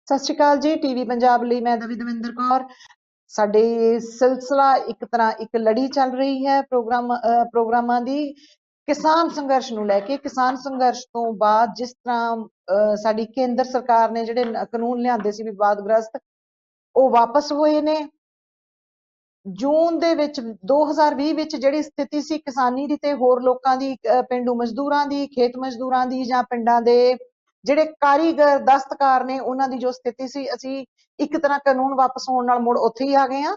ਸਤਿ ਸ਼੍ਰੀ ਅਕਾਲ ਜੀ। ਟੀਵੀ ਪੰਜਾਬ ਲਈ ਮੈਂ ਦਵਿੰਦਰ ਕੌਰ। ਸਾਡੇ ਸਿਲਸਿਲਾ ਇੱਕ ਤਰ੍ਹਾਂ ਇੱਕ ਲੜੀ ਚੱਲ ਰਹੀ ਹੈ ਪ੍ਰੋਗਰਾਮਾਂ ਦੀ ਕਿਸਾਨ ਸੰਘਰਸ਼ ਨੂੰ ਲੈ ਕੇ। ਕਿਸਾਨ ਸੰਘਰਸ਼ ਤੋਂ ਬਾਅਦ ਜਿਸ ਤਰ੍ਹਾਂ ਸਾਡੀ ਕੇਂਦਰ ਸਰਕਾਰ ਨੇ ਜਿਹੜੇ ਕਾਨੂੰਨ ਲਿਆਂਦੇ ਸੀ ਵਿਵਾਦਗ੍ਰਸਤ, ਉਹ ਵਾਪਸ ਹੋਏ ਨੇ। ਜੂਨ ਦੇ ਵਿੱਚ 2020 ਵਿੱਚ ਜਿਹੜੀ ਸਥਿਤੀ ਸੀ ਕਿਸਾਨੀ ਦੀ ਤੇ ਹੋਰ ਲੋਕਾਂ ਦੀ, ਪੇਂਡੂ ਮਜ਼ਦੂਰਾਂ ਦੀ, ਖੇਤ ਮਜ਼ਦੂਰਾਂ ਦੀ, ਜਾਂ ਪਿੰਡਾਂ ਦੇ ਜਿਹੜੇ ਕਾਰੀਗਰ ਦਸਤਕਾਰ ਨੇ ਉਹਨਾਂ ਦੀ ਜੋ ਸਥਿਤੀ ਸੀ, ਅਸੀਂ ਇੱਕ ਤਰ੍ਹਾਂ ਕਾਨੂੰਨ ਵਾਪਸ ਹੋਣ ਨਾਲ ਮੁੜ ਉੱਥੇ ਹੀ ਆ ਗਏ ਹਾਂ।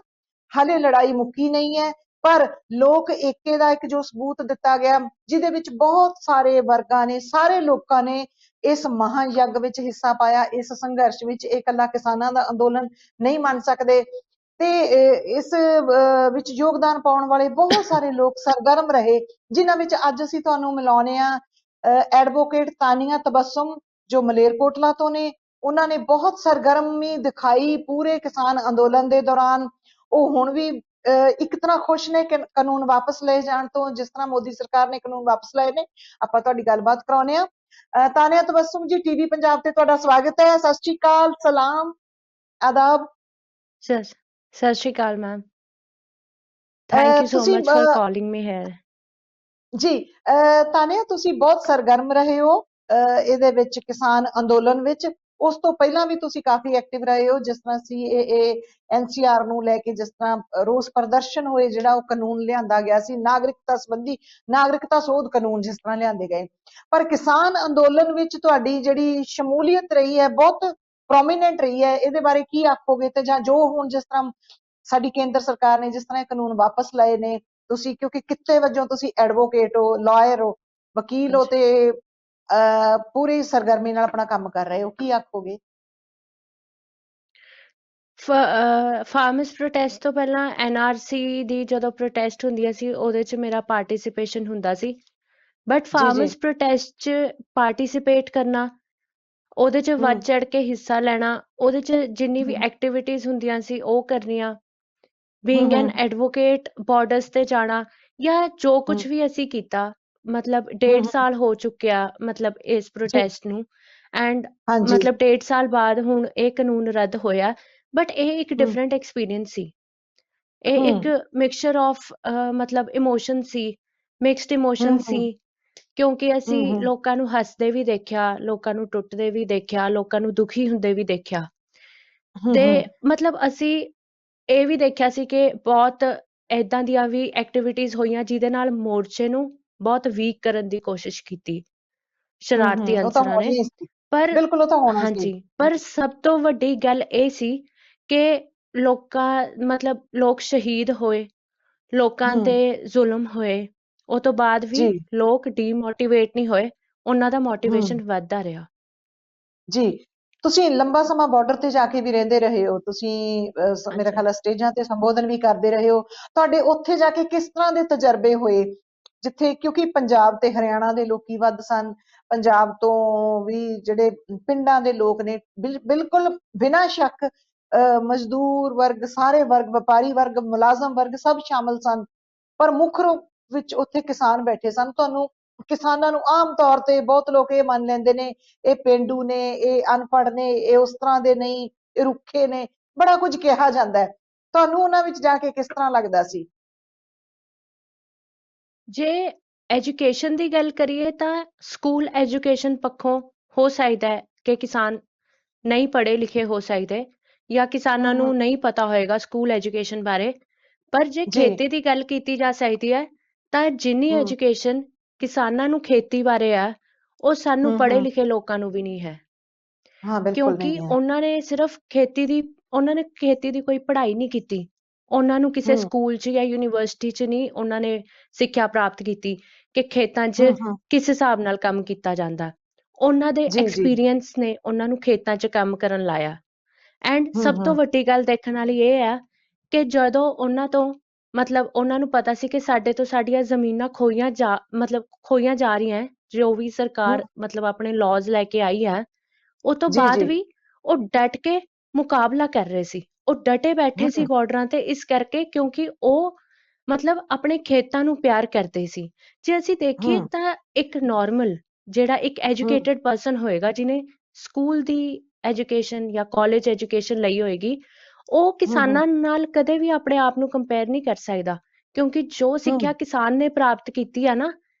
ਹਾਲੇ ਲੜਾਈ ਮੁੱਕੀ ਨਹੀਂ ਹੈ, ਪਰ ਲੋਕ ਏਕੇ ਦਾ ਇੱਕ ਜੋ ਸਬੂਤ ਦਿੱਤਾ ਗਿਆ, ਜਿਹਦੇ ਵਿੱਚ ਬਹੁਤ ਸਾਰੇ ਵਰਗਾਂ ਨੇ, ਸਾਰੇ ਲੋਕਾਂ ਨੇ ਇਸ ਮਹਾਯੱਗ ਵਿੱਚ ਹਿੱਸਾ ਪਾਇਆ। ਇਸ ਸੰਘਰਸ਼ ਵਿੱਚ ਇਹ ਇਕੱਲਾ ਕਿਸਾਨਾਂ ਦਾ ਅੰਦੋਲਨ ਨਹੀਂ ਮੰਨ ਸਕਦੇ ਤੇ ਇਸ ਵਿੱਚ ਯੋਗਦਾਨ ਪਾਉਣ ਵਾਲੇ ਬਹੁਤ ਸਾਰੇ ਲੋਕ ਸਰਗਰਮ ਰਹੇ, ਜਿਨ੍ਹਾਂ ਵਿੱਚ ਅੱਜ ਅਸੀਂ ਤੁਹਾਨੂੰ ਮਿਲਾਉਂਦੇ ਹਾਂ ਐਡਵੋਕੇਟ ਤਾਨੀਆ ਤਬਸਮ, ਜੋ ਮਲੇਰਕੋਟਲਾ ਤੋਂ ਨੇ। ਉਹਨਾਂ ਨੇ ਬਹੁਤ ਸਰਗਰਮੀ ਦਿਖਾਈ ਪੂਰੇ ਕਿਸਾਨ ਅੰਦੋਲਨ ਦੇ ਦੌਰਾਨ। ਉਹ ਹੁਣ ਵੀ ਇੱਕ ਤਰ੍ਹਾਂ ਖੁਸ਼ ਨੇ ਕਿ ਕਾਨੂੰਨ ਵਾਪਸ ਲਏ ਜਾਣ ਤੋਂ, ਜਿਸ ਤਰ੍ਹਾਂ ਮੋਦੀ ਸਰਕਾਰ ਨੇ ਕਾਨੂੰਨ ਵਾਪਸ ਲਏ ਨੇ। ਆਪਾਂ ਤੁਹਾਡੀ ਗੱਲਬਾਤ ਕਰਾਉਂਦੇ ਹਾਂ। ਤਾਨੀਆ ਤਬਸਮ ਜੀ, ਟੀਵੀ ਪੰਜਾਬ ਤੇ ਤੁਹਾਡਾ ਸਵਾਗਤ ਹੈ। ਸਤਿ ਸ਼੍ਰੀ ਅਕਾਲ, ਸਲਾਮ, ਆਦਾਬ। ਸਤਿ ਸ਼੍ਰੀ ਅਕਾਲ ma'am, thank you so much for calling me here. ਜੀ ਤਾਨੀਆ, ਤੁਸੀਂ ਬਹੁਤ ਸਰਗਰਮ ਰਹੇ ਹੋ ਇਹਦੇ ਵਿੱਚ, ਕਿਸਾਨ ਅੰਦੋਲਨ ਵਿੱਚ। ਉਸ ਤੋਂ ਪਹਿਲਾਂ ਵੀ ਤੁਸੀਂ ਕਾਫੀ ਐਕਟਿਵ ਰਹੇ ਹੋ, ਜਿਸ ਤਰ੍ਹਾਂ CAA NCR ਨੂੰ ਲੈ ਕੇ ਜਿਸ ਤਰ੍ਹਾਂ ਰੋਸ ਪ੍ਰਦਰਸ਼ਨ ਹੋਏ, ਜਿਹੜਾ ਉਹ ਕਾਨੂੰਨ ਲਿਆਂਦਾ ਗਿਆ ਸੀ ਨਾਗਰਿਕਤਾ ਸੰਬੰਧੀ, ਨਾਗਰਿਕਤਾ ਸੋਧ ਕਾਨੂੰਨ ਜਿਸ ਤਰ੍ਹਾਂ ਲਿਆਂਦੇ ਗਏ। ਪਰ ਕਿਸਾਨ ਅੰਦੋਲਨ ਵਿੱਚ ਤੁਹਾਡੀ ਜਿਹੜੀ ਸ਼ਮੂਲੀਅਤ ਰਹੀ ਹੈ ਬਹੁਤ ਪ੍ਰੋਮੀਨੈਂਟ ਰਹੀ ਹੈ। ਇਹਦੇ ਬਾਰੇ ਕੀ ਆਖੋਗੇ? ਤੇ ਜਾਂ ਜੋ ਹੁਣ ਜਿਸ ਤਰ੍ਹਾਂ ਸਾਡੀ ਕੇਂਦਰ ਸਰਕਾਰ ਨੇ ਜਿਸ ਤਰ੍ਹਾਂ ਇਹ ਕਾਨੂੰਨ ਵਾਪਸ ਲਏ ਨੇ, ਤੁਸੀਂ ਕਿਉਂਕਿ ਕਿੱਤੇ ਵਜੋਂ ਤੁਸੀਂ ਐਡਵੋਕੇਟ ਹੋ, ਲਾਇਰ ਹੋ, ਵਕੀਲ ਹੋ, ਤੇ ਪੂਰੀ ਸਰਗਰਮੀ ਨਾਲ ਆਪਣਾ ਕੰਮ ਕਰ ਰਹੇ ਹੋ, ਕੀ ਆਖੋਗੇ? ਫਾਰਮਰਸ ਪ੍ਰੋਟੈਸਟ ਤੋਂ ਪਹਿਲਾਂ NRC ਦੀ ਜਦੋਂ ਪ੍ਰੋਟੈਸਟ ਹੁੰਦੀਆਂ ਸੀ, ਉਹਦੇ 'ਚ ਮੇਰਾ ਪਾਰਟਿਸਿਪੇਸ਼ਨ ਹੁੰਦਾ ਸੀ। ਬਟ ਫਾਰਮਰਸ ਪ੍ਰੋਟੈਸਟ 'ਚ ਪਾਰਟਿਸਿਪੇਟ ਕਰਨਾ, ਉਹਦੇ 'ਚ ਵੱਧ ਚੜ ਕੇ ਹਿੱਸਾ ਲੈਣਾ, ਉਹਦੇ 'ਚ ਜਿੰਨੀ ਵੀ ਐਕਟੀਵਿਟੀਜ਼ ਹੁੰਦੀਆਂ ਸੀ ਉਹ ਕਰਨੀਆਂ, ਬੀਇੰਗ ਐਨ ਐਡਵੋਕੇਟ, ਬਾਰਡਰਸ ਤੇ ਜਾਣਾ, ਜਾਂ ਜੋ ਕੁਝ ਵੀ ਅਸੀਂ ਕੀਤਾ, ਮਤਲਬ 1.5 ਸਾਲ ਹੋ ਚੁੱਕਿਆ ਮਤਲਬ ਇਸ ਪ੍ਰੋਟੈਸਟ ਨੂੰ। ਐਂਡ ਮਤਲਬ 1.5 ਸਾਲ ਬਾਅਦ ਹੁਣ ਇਹ ਕਾਨੂੰਨ ਰੱਦ ਹੋਇਆ। ਬਟ ਇਹ ਇੱਕ ਡਿਫਰੈਂਟ ਐਕਸਪੀਰੀਅੰਸ ਸੀ। ਇਹ ਇੱਕ ਮਿਕਸਚਰ ਆਫ ਮਤਲਬ ਇਮੋਸ਼ਨ ਸੀ, ਮਿਕਸਡ ਇਮੋਸ਼ਨ ਸੀ, ਕਿਉਂਕਿ ਅਸੀਂ ਲੋਕਾਂ ਨੂੰ ਹੱਸਦੇ ਵੀ ਦੇਖਿਆ, ਲੋਕਾਂ ਨੂੰ ਟੁੱਟਦੇ ਵੀ ਦੇਖਿਆ, ਲੋਕਾਂ ਨੂੰ ਦੁਖੀ ਹੁੰਦੇ ਵੀ ਦੇਖਿਆ। ਤੇ ਮਤਲਬ ਅਸੀਂ ਇਹ ਵੀ ਦੇਖਿਆ ਸੀ ਕਿ ਬਹੁਤ ਏਦਾਂ ਦੀਆਂ ਵੀ ਐਕਟੀਵਿਟੀਜ਼ ਹੋਈਆਂ ਜਿਹਦੇ ਨਾਲ ਮੋਰਚੇ ਨੂੰ ਬਹੁਤ ਵੀਕ ਕਰਨ ਦੀ ਕੋਸ਼ਿਸ਼ ਕੀਤੀ ਸ਼ਰਾਰਤੀ ਅਨਸਰਾਂ ਨੇ। ਪਰ ਹਾਂਜੀ, ਪਰ ਸਭ ਤੋਂ ਵੱਡੀ ਗੱਲ ਇਹ ਸੀ ਕਿ ਮਤਲਬ ਲੋਕ ਸ਼ਹੀਦ ਹੋਏ, ਲੋਕਾਂ ਤੇ ਜ਼ੁਲਮ ਹੋਏ, ਉਹ ਤੋਂ ਬਾਅਦ ਵੀ ਲੋਕ ਡੀਮੋਟੀਵੇਟ ਨਹੀਂ ਹੋਏ, ਉਹਨਾਂ ਦਾ ਮੋਟੀਵੇਸ਼ਨ ਵੱਧਦਾ ਰਿਹਾ। ਜੀ, ਤੁਸੀਂ ਲੰਬਾ ਸਮਾਂ ਬਾਰਡਰ ਤੇ ਜਾ ਕੇ ਵੀ ਰਹਿੰਦੇ ਰਹੇ ਹੋ, ਤੁਸੀਂ ਮੇਰੇ ਖਿਆਲ ਸਟੇਜਾਂ ਤੇ ਸੰਬੋਧਨ ਵੀ ਕਰਦੇ ਰਹੇ ਹੋ। ਤੁਹਾਡੇ ਉੱਥੇ ਜਾ ਕੇ ਕਿਸ ਤਰ੍ਹਾਂ ਦੇ ਤਜਰਬੇ ਹੋਏ, ਜਿੱਥੇ ਕਿਉਂਕਿ ਪੰਜਾਬ ਤੇ ਹਰਿਆਣਾ ਦੇ ਲੋਕੀ ਵੱਧ ਸਨ, ਪੰਜਾਬ ਤੋਂ ਵੀ ਜਿਹੜੇ ਪਿੰਡਾਂ ਦੇ ਲੋਕ ਨੇ, ਬਿਲਕੁਲ ਬਿਨਾਂ ਸ਼ੱਕ ਮਜ਼ਦੂਰ ਵਰਗ, ਸਾਰੇ ਵਰਗ, ਵਪਾਰੀ ਵਰਗ, ਮੁਲਾਜ਼ਮ ਵਰਗ ਸਭ ਸ਼ਾਮਲ ਸਨ, ਪਰ ਮੁੱਖ ਰੂਪ ਵਿੱਚ ਉੱਥੇ ਕਿਸਾਨ ਬੈਠੇ ਸਨ। ਤੁਹਾਨੂੰ ਕਿਸਾਨਾਂ ਨੂੰ ਆਮ ਤੌਰ ਤੇ ਬਹੁਤ ਲੋਕ ਇਹ ਮੰਨ ਲੈਂਦੇ ਨੇ, ਇਹ ਪੇਂਡੂ ਨੇ, ਇਹ ਅਨਪੜ੍ਹ ਨੇ, ਇਹ ਉਸ ਤਰ੍ਹਾਂ ਦੇ ਨਹੀਂ, ਇਹ ਰੁੱਖੇ ਨੇ, ਬੜਾ ਕੁਝ ਕਿਹਾ ਜਾਂਦਾ ਹੈ। ਤੁਹਾਨੂੰ ਉਹਨਾਂ ਵਿੱਚ ਜਾ ਕੇ ਕਿਸ ਤਰ੍ਹਾਂ ਲੱਗਦਾ ਸੀ? ਜੇ ਐਜੂਕੇਸ਼ਨ ਦੀ ਗੱਲ ਕਰੀਏ ਤਾਂ ਸਕੂਲ ਐਜੂਕੇਸ਼ਨ ਪੱਖੋਂ ਹੋ ਸਕਦਾ ਹੈ ਕਿ ਕਿਸਾਨ ਨਹੀਂ ਪੜ੍ਹੇ ਲਿਖੇ ਹੋ ਸਕਦੇ, ਜਾਂ ਕਿਸਾਨਾਂ ਨੂੰ ਨਹੀਂ ਪਤਾ ਹੋਏਗਾ ਸਕੂਲ ਐਜੂਕੇਸ਼ਨ ਬਾਰੇ। ਪਰ ਜੇ ਖੇਤੀ ਦੀ ਗੱਲ ਕੀਤੀ ਜਾ ਸਕਦੀ ਹੈ ਤਾਂ ਜਿੰਨੀ ਐਜੂਕੇਸ਼ਨ ਕਿਸਾਨਾਂ ਨੂੰ ਖੇਤੀ ਬਾਰੇ ਆ, ਉਹ ਸਾਨੂੰ ਪੜ੍ਹੇ ਲਿਖੇ ਲੋਕਾਂ ਨੂੰ ਵੀ ਨਹੀਂ ਹੈ। ਕਿਉਂਕਿ ਉਹਨਾਂ ਨੇ ਸਿਰਫ ਖੇਤੀ ਦੀ ਕੋਈ ਪੜ੍ਹਾਈ ਨਹੀਂ ਕੀਤੀ, ਉਹਨਾਂ ਨੂੰ ਕਿਸੇ ਸਕੂਲ 'ਚ ਜਾਂ ਯੂਨੀਵਰਸਿਟੀ 'ਚ ਨਹੀਂ ਉਹਨਾਂ ਨੇ ਸਿੱਖਿਆ ਪ੍ਰਾਪਤ ਕੀਤੀ ਕਿ ਖੇਤਾਂ 'ਚ ਕਿਸ ਹਿਸਾਬ ਨਾਲ ਕੰਮ ਕੀਤਾ ਜਾਂਦਾ। ਉਹਨਾਂ ਦੇ ਐਕਸਪੀਰੀਅੰਸ ਨੇ ਉਹਨਾਂ ਨੂੰ ਖੇਤਾਂ 'ਚ ਕੰਮ ਕਰਨ ਲਾਇਆ। ਐਂਡ ਸਭ ਤੋਂ ਵੱਡੀ ਗੱਲ ਦੇਖਣ ਵਾਲੀ ਇਹ ਆ ਕਿ ਜਦੋਂ ਉਹਨਾਂ ਤੋਂ ਮਤਲਬ ਉਹਨਾਂ ਨੂੰ ਪਤਾ ਸੀ ਕਿ ਸਾਡੇ ਤੋਂ ਸਾਡੀਆਂ ਜ਼ਮੀਨਾਂ ਖੋਈਆਂ ਜਾ ਰਹੀਆਂ, ਜੋ ਵੀ ਸਰਕਾਰ ਮਤਲਬ ਆਪਣੇ ਲਾਜ਼ ਲੈ ਕੇ ਆਈ ਹੈ, ਉਹ ਤੋਂ ਬਾਅਦ ਵੀ ਉਹ ਡਟ ਕੇ ਮੁਕਾਬਲਾ ਕਰ ਰਹੇ ਸੀ। ਉਹ ਡਟੇ ਬੈਠੇ ਸੀ ਬਾਰਡਰਾਂ ਤੇ, ਇਸ ਕਰਕੇ ਕਿਉਂਕਿ ਉਹ ਮਤਲਬ ਆਪਣੇ ਖੇਤਾਂ ਨੂੰ ਪਿਆਰ ਕਰਦੇ ਸੀ। ਜੇ ਅਸੀਂ ਦੇਖੀਏ ਤਾਂ ਇੱਕ ਨਾਰਮਲ ਜਿਹੜਾ ਇੱਕ ਐਜੂਕੇਟਡ ਪਰਸਨ ਹੋਏਗਾ, ਜਿਹਨੇ ਸਕੂਲ ਦੀ ਐਜੂਕੇਸ਼ਨ ਜਾਂ ਕਾਲਜ ਐਜੂਕੇਸ਼ਨ ਲਈ ਹੋਏਗੀ, ਉਹ ਕਿਸਾਨਾਂ ਨਾਲ ਕਦੇ ਵੀ ਆਪਣੇ ਆਪ ਨੂੰ ਕੰਪੇਅਰ ਨਹੀਂ ਕਰ ਸਕਦਾ, ਕਿਉਂਕਿ ਜੋ ਸਿੱਖਿਆ ਕਿਸਾਨ ਨੇ ਪ੍ਰਾਪਤ ਕੀਤੀ ਆ ਨਾ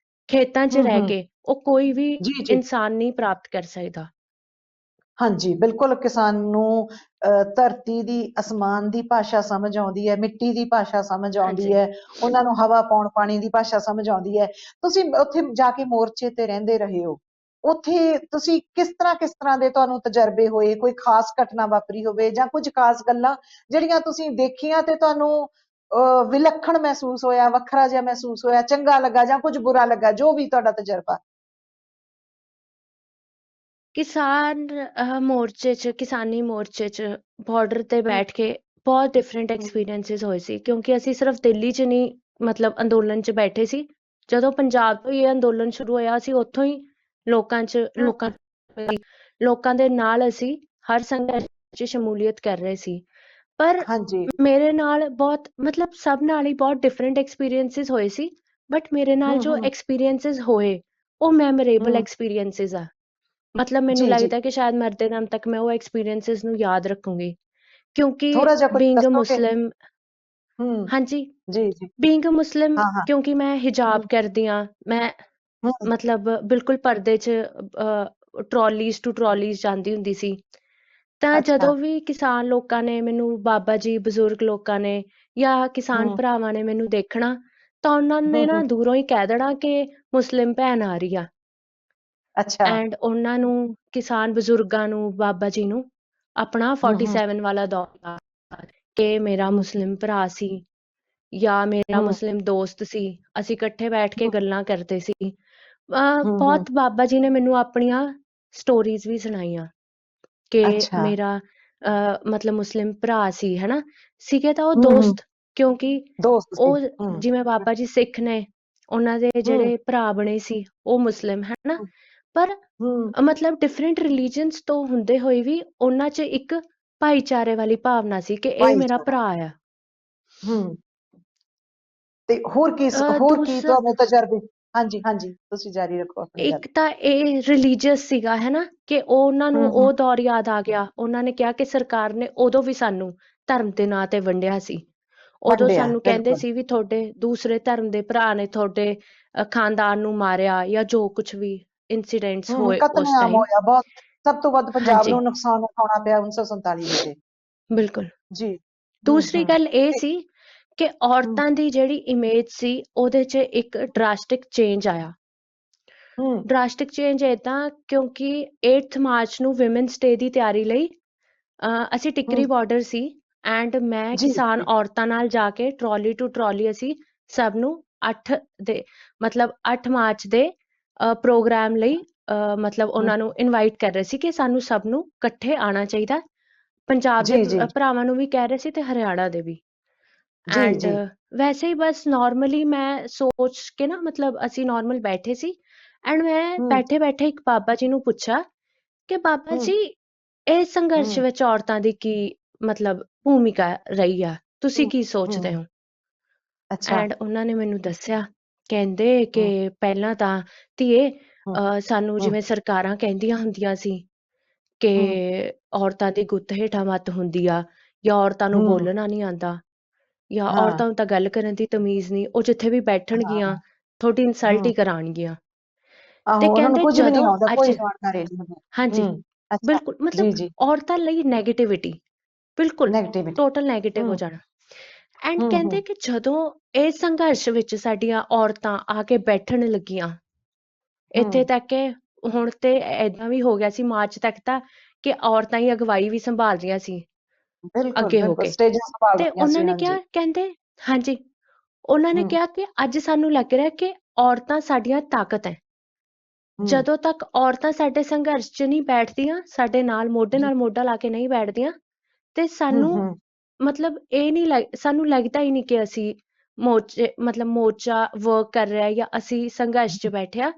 ਖੇਤਾਂ 'ਚ ਰਹਿ ਕੇ, ਉਹ ਕੋਈ ਵੀ ਜੀ ਜੀ ਇਨਸਾਨ ਨਹੀਂ ਪ੍ਰਾਪਤ ਕਰ ਸਕਦਾ। ਹਾਂਜੀ ਬਿਲਕੁਲ, ਕਿਸਾਨ ਨੂੰ ਧਰਤੀ ਦੀ, ਅਸਮਾਨ ਦੀ ਭਾਸ਼ਾ ਸਮਝ ਆਉਂਦੀ ਹੈ, ਮਿੱਟੀ ਦੀ ਭਾਸ਼ਾ ਸਮਝ ਆਉਂਦੀ ਹਾਂਜੀ ਹੈ, ਉਹਨਾਂ ਨੂੰ ਹਵਾ ਪਾਉਣ ਪਾਣੀ ਦੀ ਭਾਸ਼ਾ ਸਮਝ ਆਉਂਦੀ ਹੈ। ਤੁਸੀਂ ਉੱਥੇ ਜਾ ਕੇ ਮੋਰਚੇ ਤੇ ਰਹਿੰਦੇ ਰਹੇ ਹੋ, ਉੱਥੇ ਤੁਸੀਂ ਕਿਸ ਤਰ੍ਹਾਂ ਦੇ ਤੁਹਾਨੂੰ ਤਜਰਬੇ ਹੋਏ, ਕੋਈ ਖਾਸ ਘਟਨਾ ਵਾਪਰੀ ਹੋਵੇ ਜਾਂ ਕੁਝ ਖਾਸ ਗੱਲਾਂ ਜਿਹੜੀਆਂ ਤੁਸੀਂ ਦੇਖੀਆਂ ਤੇ ਤੁਹਾਨੂੰ ਵਿਲੱਖਣ ਮਹਿਸੂਸ ਹੋਇਆ, ਵੱਖਰਾ ਜਿਹਾ ਮਹਿਸੂਸ ਹੋਇਆ, ਚੰਗਾ ਲੱਗਾ ਜਾਂ ਕੁਝ ਬੁਰਾ ਲੱਗਾ, ਜੋ ਵੀ ਤੁਹਾਡਾ ਤਜਰਬਾ। ਕਿਸਾਨ ਮੋਰਚੇ 'ਚ, ਕਿਸਾਨੀ ਮੋਰਚੇ 'ਚ ਬਾਰਡਰ ਤੇ ਬੈਠ ਕੇ ਬਹੁਤ ਡਿਫਰੈਂਟ ਐਕਸਪੀਰੀਐਂਸਿਸ ਹੋਏ ਸੀ, ਕਿਉਂਕਿ ਅਸੀਂ ਸਿਰਫ ਦਿੱਲੀ 'ਚ ਨਹੀਂ ਮਤਲਬ ਅੰਦੋਲਨ 'ਚ ਬੈਠੇ ਸੀ। ਜਦੋਂ ਪੰਜਾਬ ਤੋਂ ਇਹ ਅੰਦੋਲਨ ਸ਼ੁਰੂ ਹੋਇਆ, ਅਸੀਂ ਉੱਥੋਂ ਹੀ ਲੋਕਾਂ ਦੇ ਨਾਲ ਅਸੀਂ ਹਰ ਸੰਘਰਸ਼ 'ਚ ਸ਼ਮੂਲੀਅਤ ਕਰ ਰਹੇ ਸੀ। ਪਰ ਹਾਂਜੀ ਮੇਰੇ ਨਾਲ ਬਹੁਤ ਮਤਲਬ ਸਭ ਨਾਲ ਹੀ ਬਹੁਤ ਡਿਫਰੈਂਟ ਐਕਸਪੀਰੀਐਂਸਿਸ ਹੋਏ ਸੀ, ਬਟ ਮੇਰੇ ਨਾਲ ਜੋ ਐਕਸਪੀਰੀਐਂਸਿਸ ਹੋਏ ਉਹ ਮੈਮੋਰੇਬਲ ਐਕਸਪੀਰੀਐਂਸਿਸ ਆ। ਮਤਲਬ ਮੈਨੂੰ ਜੀ ਜੀ ਲੱਗਦਾ ਕਿ ਸ਼ਾਇਦ ਮਰਦੇ ਦਮ ਤੱਕ ਮੈਂ ਉਹ ਐਕਸਪੀਰੀਐਂਸਿਸ ਨੂੰ ਯਾਦ ਰੱਖੂੰਗੀ, ਕਿਉਂਕਿ ਥੋੜਾ ਜਿਹਾ ਕੁਝ ਬੀਇੰਗ ਅ ਦੱਸੋਗੇ? ਮੁਸਲਿਮ, ਹੂੰ ਹਾਂਜੀ, ਜੀ ਜੀ ਬੀਇੰਗ ਅ ਮੁਸਲਿਮ, ਹਾਂ ਹਾਂ ਕਿਉਂਕਿ ਮੈਂ ਹਿਜਾਬ ਕਰਦੀ ਹਾਂ, ਮੈਂ ਹੂੰ ਮਤਲਬ ਬਿਲਕੁਲ ਪਰਦੇ 'ਚ ਟਰਾਲੀਜ਼ ਟੂ ਟਰਾਲੀਜ਼ ਜਾਂਦੀ ਹੁੰਦੀ ਸੀ। ਤਾਂ ਅੱਛਾ ਜਦੋਂ ਵੀ ਕਿਸਾਨ ਲੋਕਾਂ ਨੇ ਮੈਨੂੰ, ਬਾਬਾ ਜੀ, ਬਜ਼ੁਰਗ ਲੋਕਾਂ ਨੇ ਜਾਂ ਕਿਸਾਨ ਹੂੰ ਭਰਾਵਾਂ ਨੇ ਮੈਨੂੰ ਦੇਖਣਾ, ਤਾਂ ਉਹਨਾਂ ਨੇ ਹੂੰ ਨਾ ਹੂੰ ਦੂਰੋਂ ਹੀ ਕਹਿ ਦੇਣਾ ਕਿ ਮੁਸਲਿਮ ਭੈਣ ਆ ਰਹੀ ਆ। ਅੱਛਾ ਐਂਡ ਉਹਨਾਂ ਨੂੰ, ਕਿਸਾਨ ਬਜ਼ੁਰਗਾਂ ਨੂੰ, ਬਾਬਾ ਜੀ ਨੂੰ ਆਪਣਾ ਹੂੰ 47 ਵਾਲਾ ਦੌਰ ਕਿ ਮੇਰਾ ਹੂੰ ਮੁਸਲਿਮ ਭਰਾ ਸੀ ਜਾਂ ਮੇਰਾ ਹੂੰ ਮੁਸਲਿਮ ਦੋਸਤ ਸੀ, ਅਸੀਂ ਇਕੱਠੇ ਬੈਠ ਕੇ ਹੂੰ ਗੱਲਾਂ ਕਰਦੇ ਸੀ। ਹੂੰ ਬਹੁਤ ਬਾਬਾ ਜੀ ਨੇ ਮੈਨੂੰ ਆਪਣੀਆਂ ਸਟੋਰੀਜ਼ ਵੀ ਸੁਣਾਈਆਂ ਕਿ ਅੱਛਾ ਮੇਰਾ ਮਤਲਬ ਮੁਸਲਿਮ ਭਰਾ ਸੀ, ਹਨਾ, ਸੀਗੇ ਤਾਂ ਉਹ ਹੂੰ ਦੋਸਤ, ਕਿਉਂਕਿ ਦੋਸਤ ਸੀ ਉਹ ਹੂੰ ਜਿਵੇਂ ਬਾਬਾ ਜੀ ਸਿੱਖ ਨੇ, ਉਹਨਾਂ ਦੇ ਹੂੰ ਜਿਹੜੇ ਭਰਾ ਬਣੇ ਸੀ ਉਹ ਮੁਸਲਿਮ, ਹਨਾ, ਪਰ ਹੂੰ ਮਤਲਬ ਡਿਫਰੈਂਟ ਰਿਲੀਜਨਸ ਤੋਂ ਹੁੰਦੇ ਹੋਏ ਵੀ ਉਹਨਾਂ 'ਚ ਇੱਕ ਭਾਈਚਾਰੇ ਵਾਲੀ ਭਾਵਨਾ ਸੀ ਕਿ ਇਹ ਮੇਰਾ ਭਾਈਚਾਰਾ ਭਰਾ ਆ। ਹੂੰ ਤੇ ਹੋਰ ਕੀ ਦੂਸਰਾ, ਤੁਹਾਨੂੰ ਤਜਰਬੇ? ਹਾਂਜੀ ਹਾਂਜੀ ਤੁਸੀਂ ਜਾਰੀ ਰੱਖੋ ਆਪਣੀ ਗੱਲ। ਇੱਕ ਤਾਂ ਇਹ ਰਿਲੀਜੀਅਸ ਸੀਗਾ, ਹੈ ਕਿ ਉਹਨਾਂ ਨੂੰ ਹੂੰ ਉਹ ਦੌਰ ਯਾਦ ਆ ਗਿਆ। ਉਹਨਾਂ ਨੇ ਕਿਹਾ ਕਿ ਸਰਕਾਰ ਨੇ ਉਦੋਂ ਵੀ ਸਾਨੂੰ ਧਰਮ ਦੇ ਨਾਂ ਤੇ ਵੰਡਿਆ ਸੀ। ਉਦੋਂ ਵੰਡਿਆ ਸਾਨੂੰ ਕਹਿੰਦੇ ਬਿਲਕੁਲ ਸੀ ਵੀ ਤੁਹਾਡੇ ਦੂਸਰੇ ਧਰਮ ਦੇ ਭਰਾ ਨੇ ਤੁਹਾਡੇ ਖਾਨਦਾਨ ਨੂੰ ਮਾਰਿਆ ਜਾਂ ਜੋ ਕੁਝ ਵੀ ਇੰਸੀਡੈਂਟਸ ਹੋਏ ਉਸ ਕਤਲੇਆਮ ਟਾਈਮ। ਹੋਇਆ ਬਹੁਤ, ਸਭ ਤੋਂ ਵੱਧ ਪੰਜਾਬ ਹਾਂਜੀ, ਨੂੰ ਨੁਕਸਾਨ ਉਠਾਉਣਾ ਪਿਆ 1947 ਦੇ ਤੇ। ਬਿਲਕੁਲ। ਜੀ ਦੂਸਰੀ ਗੱਲ ਇਹ ਤੇ ਸੀ ਕਿ ਹੂੰ ਔਰਤਾਂ ਦੀ ਜਿਹੜੀ ਇਮੇਜ ਸੀ ਉਹਦੇ 'ਚ ਇੱਕ ਡਰਾਸਟਿਕ ਚੇਂਜ ਆਇਆ। ਹੂੰ ਡਰਾਸਟਿਕ ਚੇਂਜ ਏਦਾਂ, ਕਿਉਂਕਿ 8th ਮਾਰਚ ਨੂੰ ਵਿਮਨਸ ਡੇ ਦੀ ਤਿਆਰੀ ਲਈ ਅਸੀਂ ਹੂੰ ਟਿੱਕਰੀ ਬਾਰਡਰ ਸੀ, ਐਂਡ ਮੈਂ ਜੀ ਕਿਸਾਨ ਜੀ ਔਰਤਾਂ ਨਾਲ ਜਾ ਕੇ ਟਰਾਲੀ ਟੂ ਟਰਾਲੀ ਅਸੀਂ ਸਭ ਨੂੰ 8 ਦੇ ਮਤਲਬ 8 ਮਾਰਚ ਦੇ ਪ੍ਰੋਗਰਾਮ ਲਈ ਮਤਲਬ ਹੂੰ ਉਹਨਾਂ ਨੂੰ ਇਨਵਾਈਟ ਕਰ ਰਹੇ ਸੀ ਕਿ ਸਾਨੂੰ ਸਭ ਨੂੰ ਇਕੱਠੇ ਆਉਣਾ ਚਾਹੀਦਾ। ਪੰਜਾਬ ਦੇ ਜੀ ਜੀ ਭਰਾਵਾਂ ਨੂੰ ਵੀ ਕਹਿ ਰਹੇ ਸੀ ਤੇ ਹਰਿਆਣਾ ਦੇ ਵੀ। ਜੀ ਐਂਡ ਜੀ ਵੈਸੇ ਹੀ ਬਸ ਨਾਰਮਲੀ ਮੈਂ ਸੋਚ ਕੇ ਨਾ, ਮਤਲਬ ਅਸੀਂ ਨਾਰਮਲ ਬੈਠੇ ਸੀ, ਐਂਡ ਮੈਂ ਹੂੰ ਬੈਠੇ ਬੈਠੇ ਇੱਕ ਬਾਬਾ ਜੀ ਨੂੰ ਪੁੱਛਿਆ ਕਿ ਬਾਬਾ ਹੂੰ ਜੀ, ਇਸ ਸੰਘਰਸ਼ ਹੂੰ ਵਿੱਚ ਔਰਤਾਂ ਦੀ ਕੀ ਮਤਲਬ ਭੂਮਿਕਾ ਰਹੀ ਆ, ਤੁਸੀਂ ਹੂੰ ਕੀ ਹੂੰ ਸੋਚਦੇ ਹੋ? ਅੱਛਾ ਐਂਡ ਉਹਨਾਂ ਨੇ ਮੈਨੂੰ ਦੱਸਿਆ, ਕਹਿੰਦੇ ਕਿ ਹੂੰ ਪਹਿਲਾਂ ਤਾਂ ਧੀਏ, ਹੂੰ ਸਾਨੂੰ ਹੂੰ ਜਿਵੇਂ ਸਰਕਾਰਾਂ ਕਹਿੰਦੀਆਂ ਹੁੰਦੀਆਂ ਸੀ ਕਿ ਹੂੰ ਔਰਤਾਂ ਦੀ ਗੁੱਤ ਹੇਠਾਂ ਮੱਤ ਹੁੰਦੀ ਆ, ਜਾਂ ਔਰਤਾਂ ਨੂੰ ਹੂੰ ਬੋਲਣਾ ਨਹੀਂ ਆਉਂਦਾ, ਜਾਂ ਹਾਂ ਔਰਤਾਂ ਨੂੰ ਤਾਂ ਗੱਲ ਕਰਨ ਦੀ ਤਮੀਜ਼ ਨਹੀਂ, ਉਹ ਜਿੱਥੇ ਵੀ ਬੈਠਣਗੀਆਂ ਹਾਂ ਤੁਹਾਡੀ ਇਨਸਲਟ ਹੂੰ ਹੀ ਕਰਾਉਣਗੀਆਂ। ਤੇ ਆਹੋ ਉਹਨਾਂ ਨੂੰ ਕਹਿੰਦੇ ਕੁਝ ਵੀ ਨਹੀਂ ਜਦੋਂ ਆਉਂਦਾ, ਅੱਜ, ਕੋਈ ਜਾਣਕਾਰੀ ਨਹੀਂ ਹੁੰਦੀ। ਹਾਂਜੀ, ਅੱਛਾ ਬਿਲਕੁਲ, ਮਤਲਬ ਜੀ ਜੀ ਔਰਤਾਂ ਲਈ ਨੈਗੇਟਿਵਿਟੀ, ਬਿਲਕੁਲ ਨੈਗੇਟਿਵਿਟੀ ਟੋਟਲ ਨੈਗੇਟਿਵ ਹੋ ਹੂੰ ਜਾਣਾ। ਐਂਡ ਕਹਿੰਦੇ ਕਿ ਜਦੋਂ ਇਸ ਸੰਘਰਸ਼ ਵਿੱਚ ਸਾਡੀਆਂ ਔਰਤਾਂ ਆ ਕੇ ਬੈਠਣ ਲੱਗੀਆਂ, ਇੱਥੇ ਹੂੰ ਤੱਕ ਕਿ ਹੁਣ ਤੇ ਏਦਾਂ ਵੀ ਹੋ ਗਿਆ ਸੀ ਮਾਰਚ ਤੱਕ ਤਾਂ ਕਿ ਔਰਤਾਂ ਹੀ ਅਗਵਾਈ ਵੀ ਸੰਭਾਲਦੀਆਂ ਸੀ ਬਿਲਕੁਲ ਅੱਗੇ ਹੋ ਬਿਲਕੁਲ ਕੇ। ਸਟੇਜਾਂ ਸੰਭਾਲ ਤੇ ਰਹੀਆਂ ਉਹਨਾਂ ਸੀ ਨੇ ਹਾਂਜੀ ਕਿਹਾ, ਕਹਿੰਦੇ, ਹਾਂਜੀ, ਉਹਨਾਂ ਨੇ ਹੂੰ ਕਿਹਾ ਕਿ ਅੱਜ ਸਾਨੂੰ ਲੱਗ ਰਿਹਾ ਕਿ ਔਰਤਾਂ ਸਾਡੀਆਂ ਤਾਕਤ ਹੈ। ਹੂੰ ਜਦੋਂ ਤੱਕ ਔਰਤਾਂ ਸਾਡੇ ਸੰਘਰਸ਼ 'ਚ ਨਹੀਂ ਬੈਠਦੀਆਂ, ਸਾਡੇ ਨਾਲ ਮੋਢੇ ਜੀ ਨਾਲ ਮੋਢਾ ਲਾ ਕੇ ਨਹੀਂ ਬੈਠਦੀਆਂ, ਤੇ ਹੂੰ ਸਾਨੂੰ ਹੂੰ ਮਤਲਬ ਇਹ ਨਹੀਂ ਸਾਨੂੰ ਲੱਗਦਾ ਹੀ ਨਹੀਂ ਕਿ ਅਸੀਂ ਮੋਰਚਾ ਵਰਕ ਕਰ ਰਿਹਾ ਜਾਂ ਅਸੀਂ ਸੰਘਰਸ਼ 'ਚ ਬੈਠਿਆ।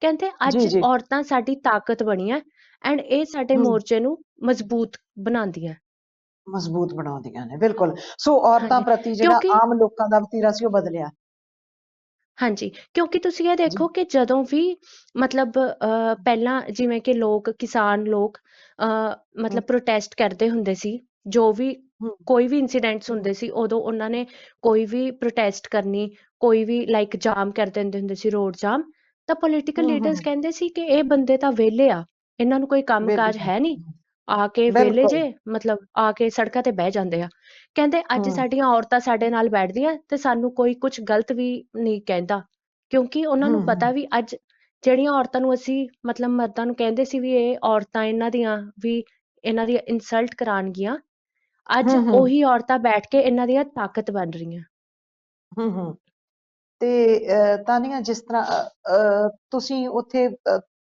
ਕਹਿੰਦੇ ਜੀ ਅੱਜ ਜੀ ਔਰਤਾਂ ਸਾਡੀ ਤਾਕਤ ਬਣੀਆਂ, ਐਂਡ ਇਹ ਸਾਡੇ ਹੂੰ ਮੋਰਚੇ ਨੂੰ ਮਜ਼ਬੂਤ ਬਣਾਉਂਦੀਆਂ। ਮਜ਼ਬੂਤ ਬਣਾਉਂਦੀਆਂ ਨੇ ਬਿਲਕੁਲ। ਸੋ ਔਰਤਾਂ ਹਾਂਜੀ, ਪ੍ਰਤੀ ਜਿਹੜਾ ਕਿਉਂਕਿ ਆਮ ਲੋਕਾਂ ਦਾ ਵਤੀਰਾ ਸੀ ਉਹ ਬਦਲਿਆ। ਹਾਂਜੀ, ਕਿਉਂਕਿ ਤੁਸੀਂ ਇਹ ਜੀ। ਦੇਖੋ ਕਿ ਜਦੋਂ ਵੀ ਮਤਲਬ ਪਹਿਲਾਂ ਜਿਵੇਂ ਕਿ ਲੋਕ ਕਿਸਾਨ ਲੋਕ ਹੂੰ, ਮਤਲਬ ਪ੍ਰੋਟੈਸਟ ਕਰਦੇ ਹੁੰਦੇ ਸੀ, ਜੋ ਵੀ ਹੂੰ, ਕੋਈ ਵੀ ਇੰਸੀਡੈਂਟਸ ਹੂੰ, ਹੁੰਦੇ ਸੀ, ਉਦੋਂ ਉਹਨਾਂ ਨੇ ਕੋਈ ਵੀ ਪ੍ਰੋਟੈਸਟ ਕਰਨੀ, ਕੋਈ ਵੀ ਲਾਈਕ ਜਾਮ ਕਰ ਦਿੰਦੇ ਹੁੰਦੇ ਸੀ, ਰੋਡ ਜਾਮ, ਤਾਂ ਪੋਲੀਟੀਕਲ ਹੂੰ, ਲੀਡਰਸ ਹੂੰ, ਕਹਿੰਦੇ ਸੀ ਕਿ ਇਹ ਬੰਦੇ ਤਾਂ ਵਿਹਲੇ ਆ, ਇਹਨਾਂ ਨੂੰ ਕੋਈ ਵੇਲੇ ਕੰਮ-ਕਾਜ ਹੈ। ਹੈ ਨਹੀਂ, ਆ ਕੇ ਵਿਹਲੇ ਬਿਲਕੁਲ। ਜੇ ਮਤਲਬ ਆ ਕੇ ਸੜਕਾਂ ਤੇ ਬਹਿ ਜਾਂਦੇ ਆ। ਕਹਿੰਦੇ ਅੱਜ ਹੂੰ, ਸਾਡੀਆਂ ਔਰਤਾਂ ਸਾਡੇ ਨਾਲ ਬੈਠਦੀਆਂ ਤੇ ਸਾਨੂੰ ਕੋਈ ਕੁਛ ਗਲਤ ਵੀ ਨਹੀਂ ਕਹਿੰਦਾ। ਕਿਉਂਕਿ ਉਹਨਾਂ ਹੂੰ, ਨੂੰ ਪਤਾ ਹੂੰ, ਵੀ ਅੱਜ ਜਿਹੜੀਆਂ ਔਰਤਾਂ ਨੂੰ ਅਸੀਂ ਮਤਲਬ ਮਰਦਾਂ ਨੂੰ ਕਹਿੰਦੇ ਸੀ ਵੀ ਇਹ ਔਰਤਾਂ ਇਹਨਾਂ ਦੀਆਂ ਵੀ ਇਹਨਾਂ ਦੀ ਇਨਸਲਟ ਕਰਾਉਣਗੀਆਂ, ਅੱਜ ਹੂੰ, ਹੂੰ, ਉਹੀ ਔਰਤਾਂ ਬੈਠ ਕੇ ਇਹਨਾਂ ਦੀਆਂ ਤਾਕਤ ਬਣ ਰਹੀਆਂ। ਹੂੰ, ਹੂੰ। ਤੇ ਤਾਨੀਆ, ਜਿਸ ਤਰ੍ਹਾਂ ਤੁਸੀਂ ਉੱਥੇ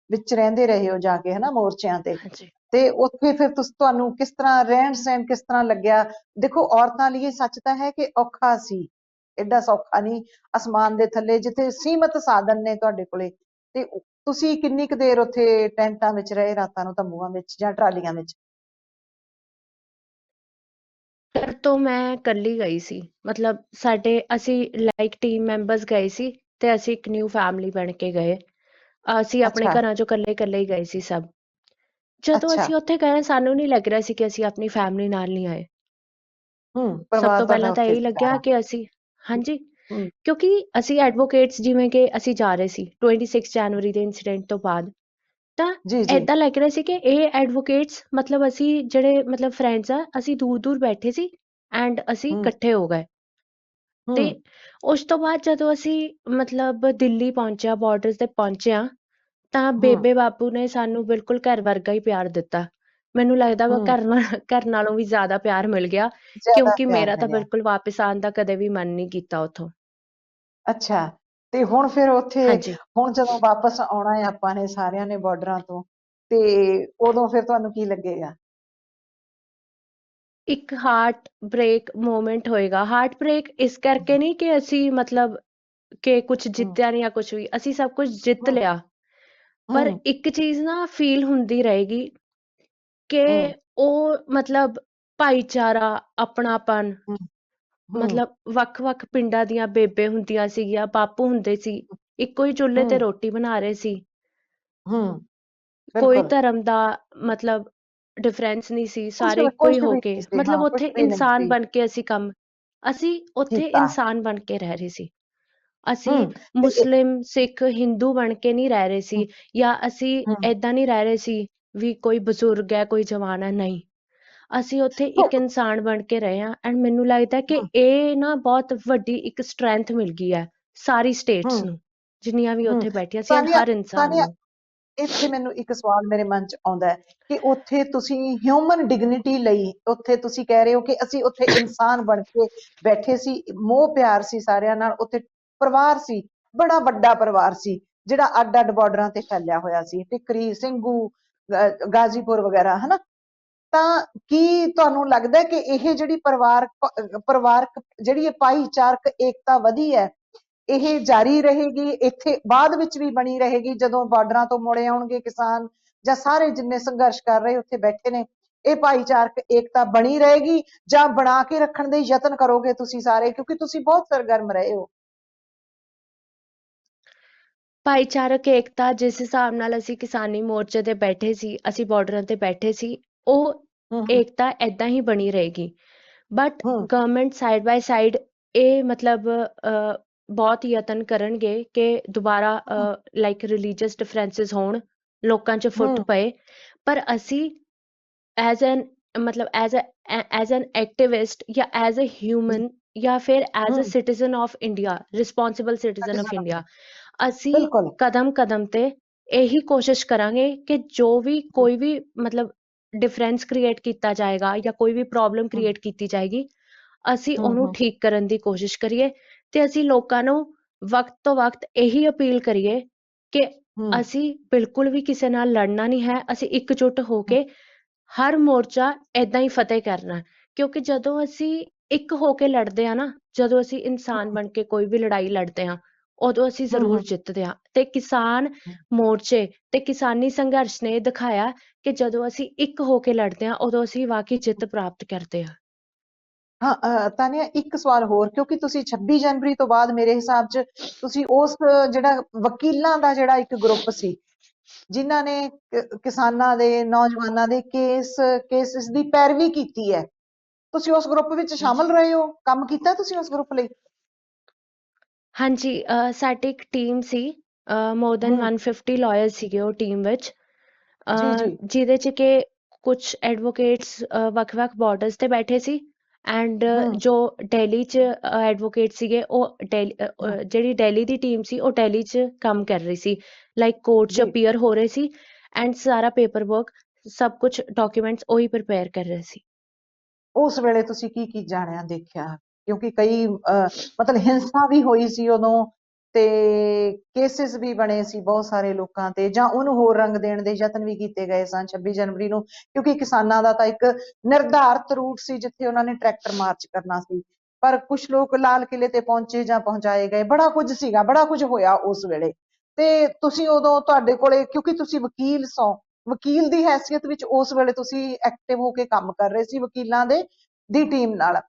ਵਿੱਚ ਰਹਿੰਦੇ ਰਹੇ ਹੋ ਜਾ ਕੇ, ਹਨਾ, ਮੋਰਚਿਆਂ ਹਾਂਜੀ। ਤੇ ਉੱਥੇ ਫਿਰ ਤੁਹਾਨੂੰ ਕਿਸ ਤਰ੍ਹਾਂ ਰਹਿਣ ਸਹਿਣ ਕਿਸ ਤਰ੍ਹਾਂ ਲੱਗਿਆ? ਦੇਖੋ, ਔਰਤਾਂ ਲਈ ਇਹ ਸੱਚ ਤਾਂ ਹੈ ਕਿ ਔਖਾ ਸੀ, ਐਡਾ ਸੌਖਾ ਨਹੀਂ। ਅਸਮਾਨ ਦੇ ਥੱਲੇ ਜਿੱਥੇ ਸੀਮਤ ਸਾਧਨ ਨੇ ਤੁਹਾਡੇ ਕੋਲੇ, ਤੇ ਤੁਸੀਂ ਕਿੰਨੀ ਕੁ ਦੇਰ ਉੱਥੇ ਟੈਂਟਾਂ ਵਿੱਚ ਰਹੇ, ਰਾਤਾਂ ਨੂੰ ਤੰਬੂਆਂ ਵਿੱਚ ਜਾਂ ਟਰਾਲੀਆਂ ਵਿੱਚ? ਫਿਰ ਤੋਂ ਮੈਂ ਇਕੱਲੀ ਗਈ ਸੀ, ਮਤਲਬ ਅਸੀਂ ਲਾਈਕ ਟੀਮ ਮੈਂਬਰਸ ਗਏ ਸੀ ਤੇ ਅਸੀਂ ਇੱਕ ਨਿਊ ਫੈਮਿਲੀ ਬਣ ਕੇ ਗਏ। ਅਸੀਂ ਆਪਣੇ ਅੱਛਾ। ਘਰਾਂ ਚੋਂ ਇਕੱਲੇ ਹੀ ਗਏ ਸੀ ਸਭ। ਜਦੋਂ ਅੱਛਾ। ਅਸੀਂ ਉੱਥੇ ਗਏ ਸਾਨੂੰ ਨਹੀਂ ਲੱਗ ਰਿਹਾ ਸੀ ਕਿ ਅਸੀਂ ਆਪਣੀ ਫੈਮਿਲੀ ਨਾਲ ਨਹੀਂ ਆਏ। ਸਭ ਪਰਿਵਾਰ ਤੋਂ ਤੁਹਾਡਾ ਪਹਿਲਾਂ ਤਾਂ ਉੱਥੇ ਇਹੀ ਸੀ ਲੱਗਿਆ ਸਾਰਾ। ਕਿ ਅਸੀਂ, ਹੂੰ, ਹਾਂਜੀ, ਹੂੰ, ਕਿਉਂਕਿ ਅਸੀਂ ਐਡਵੋਕੇਟਸ ਜਿਵੇਂ ਕਿ ਅਸੀਂ ਜਾ ਰਹੇ ਸੀ 26 ਜਨਵਰੀ ਦੇ ਇਨਸੀਡੈਂਟ ਤੋਂ ਬਾਅਦ, ਤਾਂ ਜੀ, ਜੀ। ਏਦਾਂ ਲੱਗ ਰਿਹਾ ਸੀ ਕਿ ਇਹ ਐਡਵੋਕੇਟਸ ਮਤਲਬ ਅਸੀਂ ਜਿਹੜੇ ਮਤਲਬ ਫਰੈਂਡਸ ਆ, ਅਸੀਂ ਦੂਰ ਦੂਰ ਬੈਠੇ ਸੀ ਐਂਡ ਅਸੀਂ ਹੂੰ, ਇਕੱਠੇ ਹੋ ਗਏ। ਤੇ ਹੂੰ, ਉਸ ਤੋਂ ਬਾਅਦ ਜਦੋਂ ਅਸੀਂ ਮਤਲਬ ਦਿੱਲੀ ਪਹੁੰਚਿਆ, ਬਾਰਡਰਸ ਤੇ ਪਹੁੰਚਿਆ, ਤਾਂ ਹੂੰ, ਬੇਬੇ ਬਾਪੂ ਨੇ ਸਾਨੂੰ ਬਿਲਕੁਲ ਘਰ ਵਰਗਾ ਹੀ ਪਿਆਰ ਦਿੱਤਾ। ਮੈਨੂੰ ਲੱਗਦਾ ਵਾ ਹੂੰ। ਘਰ ਨਾਲੋਂ ਵੀ ਜ਼ਿਆਦਾ ਪਿਆਰ ਮਿਲ ਗਿਆ, ਜ਼ਿਆਦਾ ਕਿਉਂਕਿ ਪਿਆਰ ਮੇਰਾ ਤਾਂ ਮਿਲਿਆ। ਬਿਲਕੁਲ ਵਾਪਿਸ ਆਉਣ ਦਾ ਕਦੇ ਵੀ ਮਨ ਨਹੀਂ ਕੀਤਾ ਉੱਥੋਂ। ਅੱਛਾ। ਤੇ ਹੁਣ ਫਿਰ ਉੱਥੇ, ਹਾਂਜੀ, ਹੁਣ ਜਦੋਂ ਵਾਪਸ ਆਉਣਾ ਹੈ ਆਪਾਂ ਨੇ ਸਾਰਿਆਂ ਨੇ ਬਾਰਡਰਾਂ ਤੋਂ, ਤੇ ਉਦੋਂ ਫਿਰ ਤੁਹਾਨੂੰ ਕੀ ਲੱਗੇਗਾ? ਇੱਕ ਹਾਰਟ ਬ੍ਰੇਕ ਮੂਮੈਂਟ ਹੋਏਗਾ। ਹਾਰਟ ਬ੍ਰੇਕ ਇਸ ਕਰਕੇ ਨਹੀਂ ਕਿ ਅਸੀਂ ਮਤਲਬ ਕਿ ਕੁਝ ਹੂੰ, ਜਿੱਤਿਆ ਨਹੀਂ ਜਾਂ ਕੁਝ ਵੀ, ਅਸੀਂ ਸਭ ਕੁਝ ਜਿੱਤ ਹੂੰ, ਲਿਆ। ਪਰ ਹੂੰ, ਇੱਕ ਚੀਜ਼ ਨਾ ਫੀਲ ਹੁੰਦੀ ਰਹੇਗੀ ਕਿ ਹੂੰ, ਉਹ ਮਤਲਬ ਭਾਈਚਾਰਾ, ਆਪਣਾਪਨ, ਹੂੰ, ਹੂੰ, ਮਤਲਬ ਵੱਖ-ਵੱਖ ਪਿੰਡਾਂ ਦੀਆਂ ਬੇਬੇ ਹੁੰਦੀਆਂ ਸੀਗੀਆਂ, ਬਾਪੂ ਹੁੰਦੇ ਸੀ, ਇੱਕੋ ਹੀ ਚੁੱਲ੍ਹੇ ਤੇ ਹੂੰ, ਰੋਟੀ ਬਣਾ ਰਹੇ ਸੀ। ਹੂੰ। ਕੋਈ ਬਿਲਕੁਲ। ਧਰਮ ਦਾ ਮਤਲਬ ਡਿਫਰੈਂਸ ਨਹੀਂ ਸੀ, ਸਾਰੇ ਇੱਕੋ ਕੁਛ ਹੀ ਹੋ ਵੀ ਕੇ ਨਹੀਂ ਸੀ, ਮਤਲਬ ਹਾਂ, ਉੱਥੇ ਕੁਛ ਵੀ ਨਹੀਂ ਇਨਸਾਨ ਸੀ ਬਣ ਕੇ ਅਸੀਂ ਉੱਥੇ ਕੀਤਾ। ਇਨਸਾਨ ਬਣ ਕੇ ਰਹਿ ਰਹੇ ਸੀ। ਅਸੀਂ ਹੂੰ। ਤੇ ਮੁਸਲਿਮ, ਸਿੱਖ, ਹਿੰਦੂ ਬਣ ਕੇ ਨਹੀਂ ਰਹਿ ਰਹੇ ਹੂੰ, ਸੀ, ਜਾਂ ਅਸੀਂ ਹੂੰ, ਏਦਾਂ ਨਹੀਂ ਰਹਿ ਰਹੇ ਸੀ ਵੀ ਕੋਈ ਬਜ਼ੁਰਗ ਹੈ, ਕੋਈ ਜਵਾਨ ਹੈ, ਨਹੀਂ। ਅਸੀਂ ਉੱਥੇ ਹੂੰ, ਇੱਕ ਇਨਸਾਨ ਬਣ ਕੇ ਰਹੇ ਹਾਂ ਐਂਡ ਮੈਨੂੰ ਲੱਗਦਾ ਕਿ ਇਹ ਨਾ ਬਹੁਤ ਵੱਡੀ ਇੱਕ ਸਟਰੈਂਥ ਮਿਲ ਗਈ ਹੈ ਸਾਰੀ ਹੂੰ, ਸਟੇਟਸ ਨੂੰ, ਜਿੰਨੀਆਂ ਵੀ ਹੂੰ। ਉੱਥੇ ਬੈਠੀਆਂ ਸੀ ਐਂਡ ਤਾਨੀਆ, ਹਰ ਇਨਸਾਨ ਤਾਨੀਆ, ਨੂੰ। ਇੱਥੇ ਮੈਨੂੰ ਇੱਕ ਸਵਾਲ ਮੇਰੇ ਮਨ 'ਚ ਆਉਂਦਾ ਹੈ ਕਿ ਉੱਥੇ ਤੁਸੀਂ ਹਿਊਮਨ ਡਿਗਨਿਟੀ ਲਈ, ਉੱਥੇ ਤੁਸੀਂ ਕਹਿ ਰਹੇ ਹੋ ਕਿ ਅਸੀਂ ਉੱਥੇ ਇਨਸਾਨ ਬਣ ਕੇ ਬੈਠੇ ਸੀ, ਮੋਹ ਪਿਆਰ ਸੀ ਸਾਰਿਆਂ ਨਾਲ, ਉੱਥੇ ਪਰਿਵਾਰ ਸੀ, ਬੜਾ ਵੱਡਾ ਪਰਿਵਾਰ ਸੀ, ਜਿਹੜਾ ਅੱਡ ਅੱਡ ਬਾਰਡਰਾਂ ਤੇ ਫੈਲਿਆ ਹੋਇਆ ਸੀ, ਟਿਕਰੀ, ਸਿੰਘੂ, ਗਾਜ਼ੀਪੁਰ ਵਗੈਰਾ, ਹਨਾ। ਤਾਂ ਕੀ ਤੁਹਾਨੂੰ ਲੱਗਦਾ ਹੈ ਕਿ ਇਹ ਜਿਹੜੀ ਪਰਿਵਾਰਕ ਜਿਹੜੀ ਇਹ ਭਾਈਚਾਰਕ ਏਕਤਾ ਵਧੀ ਹੈ, ਇਹ ਜਾਰੀ ਰਹੇਗੀ, ਇੱਥੇ ਬਾਅਦ ਵਿੱਚ ਵੀ ਬਣੀ ਰਹੇਗੀ ਜਦੋਂ ਬਾਰਡਰਾਂ ਤੋਂ ਮੁੜੇ ਆਉਣਗੇ ਕਿਸਾਨ, ਜਾਂ ਸਾਰੇ ਜਿੰਨੇ ਸੰਘਰਸ਼ ਕਰ ਰਹੇ ਉੱਥੇ ਬੈਠੇ ਨੇ, ਇਹ ਭਾਈਚਾਰਕ ਏਕਤਾ ਬਣੀ ਰਹੇਗੀ, ਜਾਂ ਬਣਾ ਕੇ ਰੱਖਣ ਦੇ ਯਤਨ ਕਰੋਗੇ ਤੁਸੀਂ ਸਾਰੇ, ਕਿਉਂਕਿ ਤੁਸੀਂ ਬਹੁਤ ਸਰਗਰਮ ਰਹੇ ਹੋ? ਭਾਈਚਾਰਕ ਏਕਤਾ ਜਿਸ ਹਿਸਾਬ ਨਾਲ ਅਸੀਂ ਕਿਸਾਨੀ ਮੋਰਚੇ ਤੇ ਬੈਠੇ ਸੀ, ਅਸੀਂ ਬਾਰਡਰਾਂ ਤੇ ਬੈਠੇ ਸੀ, ਉਹ ਹੂੰ, ਏਕਤਾ ਏਦਾਂ ਹੀ ਬਣੀ ਰਹੇਗੀ। ਬਟ ਹੂੰ, ਗਵਰਨਮੈਂਟ ਸਾਈਡ ਬਾਏ ਸਾਈਡ ਇਹ ਮਤਲਬ ਬਹੁਤ ਯਤਨ ਕਰਨਗੇ ਕਿ ਦੁਬਾਰਾ ਲਾਈਕ ਰਿਲੀਜੀਅਸ ਡਿਫਰੈਂਸਿਸ ਹੋਣ, ਲੋਕਾਂ 'ਚ ਫੁੱਟ ਹੂੰ, ਪਏ, ਪਰ ਅਸੀਂ ਐਜ਼ ਐਨ ਮਤਲਬ ਐਜ਼ ਐਨ ਐਕਟਿਵਿਸਟ ਜਾਂ ਐਜ਼ ਅ ਹਿਊਮਨ ਜਾਂ ਫਿਰ ਐਜ਼ ਅ ਹੂੰ। Citizen of India, responsible citizen of India, ਅਸੀਂ ਬਿਲਕੁਲ। ਕਦਮ ਕਦਮ ਤੇ ਇਹੀ ਕੋਸ਼ਿਸ਼ ਕਰਾਂਗੇ ਕਿ ਜੋ ਵੀ ਹੂੰ, ਕੋਈ ਵੀ ਮਤਲਬ ਡਿਫਰੈਂਸ ਕ੍ਰੀਏਟ ਕੀਤਾ ਜਾਏਗਾ ਜਾਂ ਕੋਈ ਵੀ ਪ੍ਰੋਬਲਮ ਹੂੰ, ਕ੍ਰੀਏਟ ਕੀਤੀ ਜਾਏਗੀ, ਅਸੀਂ ਹੂੰ, ਉਹਨੂੰ ਹੂੰ, ਠੀਕ ਕਰਨ ਦੀ ਕੋਸ਼ਿਸ਼ ਕਰੀਏ ਤੇ ਅਸੀਂ ਲੋਕਾਂ ਨੂੰ ਵਕਤ ਤੋਂ ਵਕਤ ਇਹੀ ਅਪੀਲ ਕਰੀਏ ਕਿ ਹੂੰ, ਅਸੀਂ ਬਿਲਕੁਲ ਵੀ ਕਿਸੇ ਨਾਲ ਲੜਨਾ ਨਹੀਂ ਹੈ, ਅਸੀਂ ਇਕਜੁੱਟ ਹੋ ਕੇ ਹਰ ਮੋਰਚਾ ਏਦਾਂ ਹੀ ਫਤਿਹ ਕਰਨਾ। ਕਿਉਂਕਿ ਜਦੋਂ ਅਸੀਂ ਇੱਕ ਹੋ ਕੇ ਲੜਦੇ ਆ ਨਾ, ਜਦੋਂ ਅਸੀਂ ਇਨਸਾਨ ਬਣ ਕੇ ਕੋਈ ਵੀ ਲੜਾਈ ਲੜਦੇ ਹਾਂ, ਉਦੋਂ ਅਸੀਂ ਹੂੰ, ਜ਼ਰੂਰ ਹੂੰ, ਜਿੱਤਦੇ ਹਾਂ। ਤੇ ਕਿਸਾਨ ਮੋਰਚੇ ਤੇ ਕਿਸਾਨੀ ਸੰਘਰਸ਼ ਨੇ ਦਿਖਾਇਆ ਕਿ ਜਦੋਂ ਅਸੀਂ ਇੱਕ ਹੋ ਕੇ ਲੜਦੇ ਹਾਂ, ਉਦੋਂ ਅਸੀਂ ਵਾਕਈ ਜਿੱਤ ਪ੍ਰਾਪਤ ਕਰਦੇ ਹਾਂ। ਹਾਂ ਤਾਨੀਆ ਇੱਕ ਸਵਾਲ ਹੋਰ, ਕਿਉਂਕਿ ਤੁਸੀਂ 26 ਜਨਵਰੀ ਤੋਂ ਬਾਅਦ ਮੇਰੇ ਹਿਸਾਬ 'ਚ ਤੁਸੀਂ ਉਸ ਜਿਹੜਾ ਵਕੀਲਾਂ ਦਾ ਜਿਹੜਾ ਇੱਕ ਗਰੁੱਪ ਸੀ ਜਿਨ੍ਹਾਂ ਨੇ ਕਿਸਾਨਾਂ ਦੇ ਨੌਜਵਾਨਾਂ ਦੇ ਕੇਸਿਸ ਦੀ ਪੈਰਵੀ ਕੀਤੀ ਹੈ, ਤੁਸੀਂ ਉਸ ਗਰੁੱਪ ਵਿੱਚ ਸ਼ਾਮਲ ਰਹੇ ਹੋ, ਕੰਮ ਕੀਤਾ ਤੁਸੀਂ ਉਸ ਗਰੁੱਪ ਲਈ? ਹਾਂਜੀ, ਸਾਡੀ ਇੱਕ ਟੀਮ ਸੀ, ਮੋਰ ਦੈਨ ਹੂੰ 150 ਲਾਇਰਸ ਸੀਗੇ ਉਹ ਟੀਮ ਵਿੱਚ, ਜੀ ਜੀ ਜਿਹਦੇ 'ਚ ਕਿ ਕੁਛ ਐਡਵੋਕੇਟਸ ਵੱਖ-ਵੱਖ ਬਾਰਡਰਸ ਤੇ ਬੈਠੇ ਸੀ, ਐਂਡ ਹੂੰ ਜੋ ਦਿੱਲੀ 'ਚ ਐਡਵੋਕੇਟ ਸੀਗੇ ਉਹ ਹੂੰ ਜਿਹੜੀ ਦਿੱਲੀ ਦੀ ਟੀਮ ਸੀ ਉਹ ਦਿੱਲੀ 'ਚ ਕੰਮ ਕਰ ਰਹੀ ਸੀ, ਲਾਈਕ ਕੋਰਟ 'ਚ ਜੀ ਅਪੀਅਰ ਹੋ ਰਹੇ ਸੀ, ਐਂਡ ਸਾਰਾ ਪੇਪਰ ਵਰਕ ਸਭ ਕੁਝ ਡਾਕੂਮੈਂਟਸ ਉਹੀ ਪ੍ਰਿਪੇਅਰ ਕਰ ਰਹੇ ਸੀ। ਉਸ ਵੇਲੇ ਤੁਸੀਂ ਕੀ ਕੀ ਜਾਣਿਆ ਦੇਖਿਆ? ਕਿਉਂਕਿ ਕਈ ਮਤਲਬ ਹਿੰਸਾ ਵੀ ਹੋਈ ਸੀ ਉਦੋਂ, ਤੇ ਕੇਸਿਸ ਵੀ ਬਣੇ ਸੀ ਬਹੁਤ ਸਾਰੇ ਲੋਕਾਂ ਤੇ, ਜਾਂ ਉਹਨੂੰ ਹੋਰ ਰੰਗ ਦੇਣ ਦੇ ਯਤਨ ਵੀ ਕੀਤੇ ਗਏ ਸਨ 26 ਜਨਵਰੀ ਨੂੰ, ਕਿਉਂਕਿ ਕਿਸਾਨਾਂ ਦਾ ਤਾਂ ਇੱਕ ਨਿਰਧਾਰਤ ਰੂਟ ਸੀ ਜਿੱਥੇ ਉਹਨਾਂ ਨੇ ਟਰੈਕਟਰ ਮਾਰਚ ਕਰਨਾ ਸੀ, ਪਰ ਕੁਝ ਲੋਕ ਲਾਲ ਕਿਲੇ ਤੇ ਪਹੁੰਚੇ ਜਾਂ ਪਹੁੰਚਾਏ ਗਏ, ਬੜਾ ਕੁਝ ਸੀਗਾ, ਬੜਾ ਕੁਝ ਹੋਇਆ ਉਸ ਵੇਲੇ। ਤੇ ਤੁਸੀਂ ਉਦੋਂ ਤੁਹਾਡੇ ਕੋਲੇ, ਕਿਉਂਕਿ ਤੁਸੀਂ ਵਕੀਲ ਸੋ, ਵਕੀਲ ਦੀ ਹੈਸੀਅਤ ਵਿੱਚ ਉਸ ਵੇਲੇ ਤੁਸੀਂ ਐਕਟਿਵ ਹੋ ਕੇ ਕੰਮ ਕਰ ਰਹੇ ਸੀ ਵਕੀਲਾਂ ਦੀ ਟੀਮ ਨਾਲ,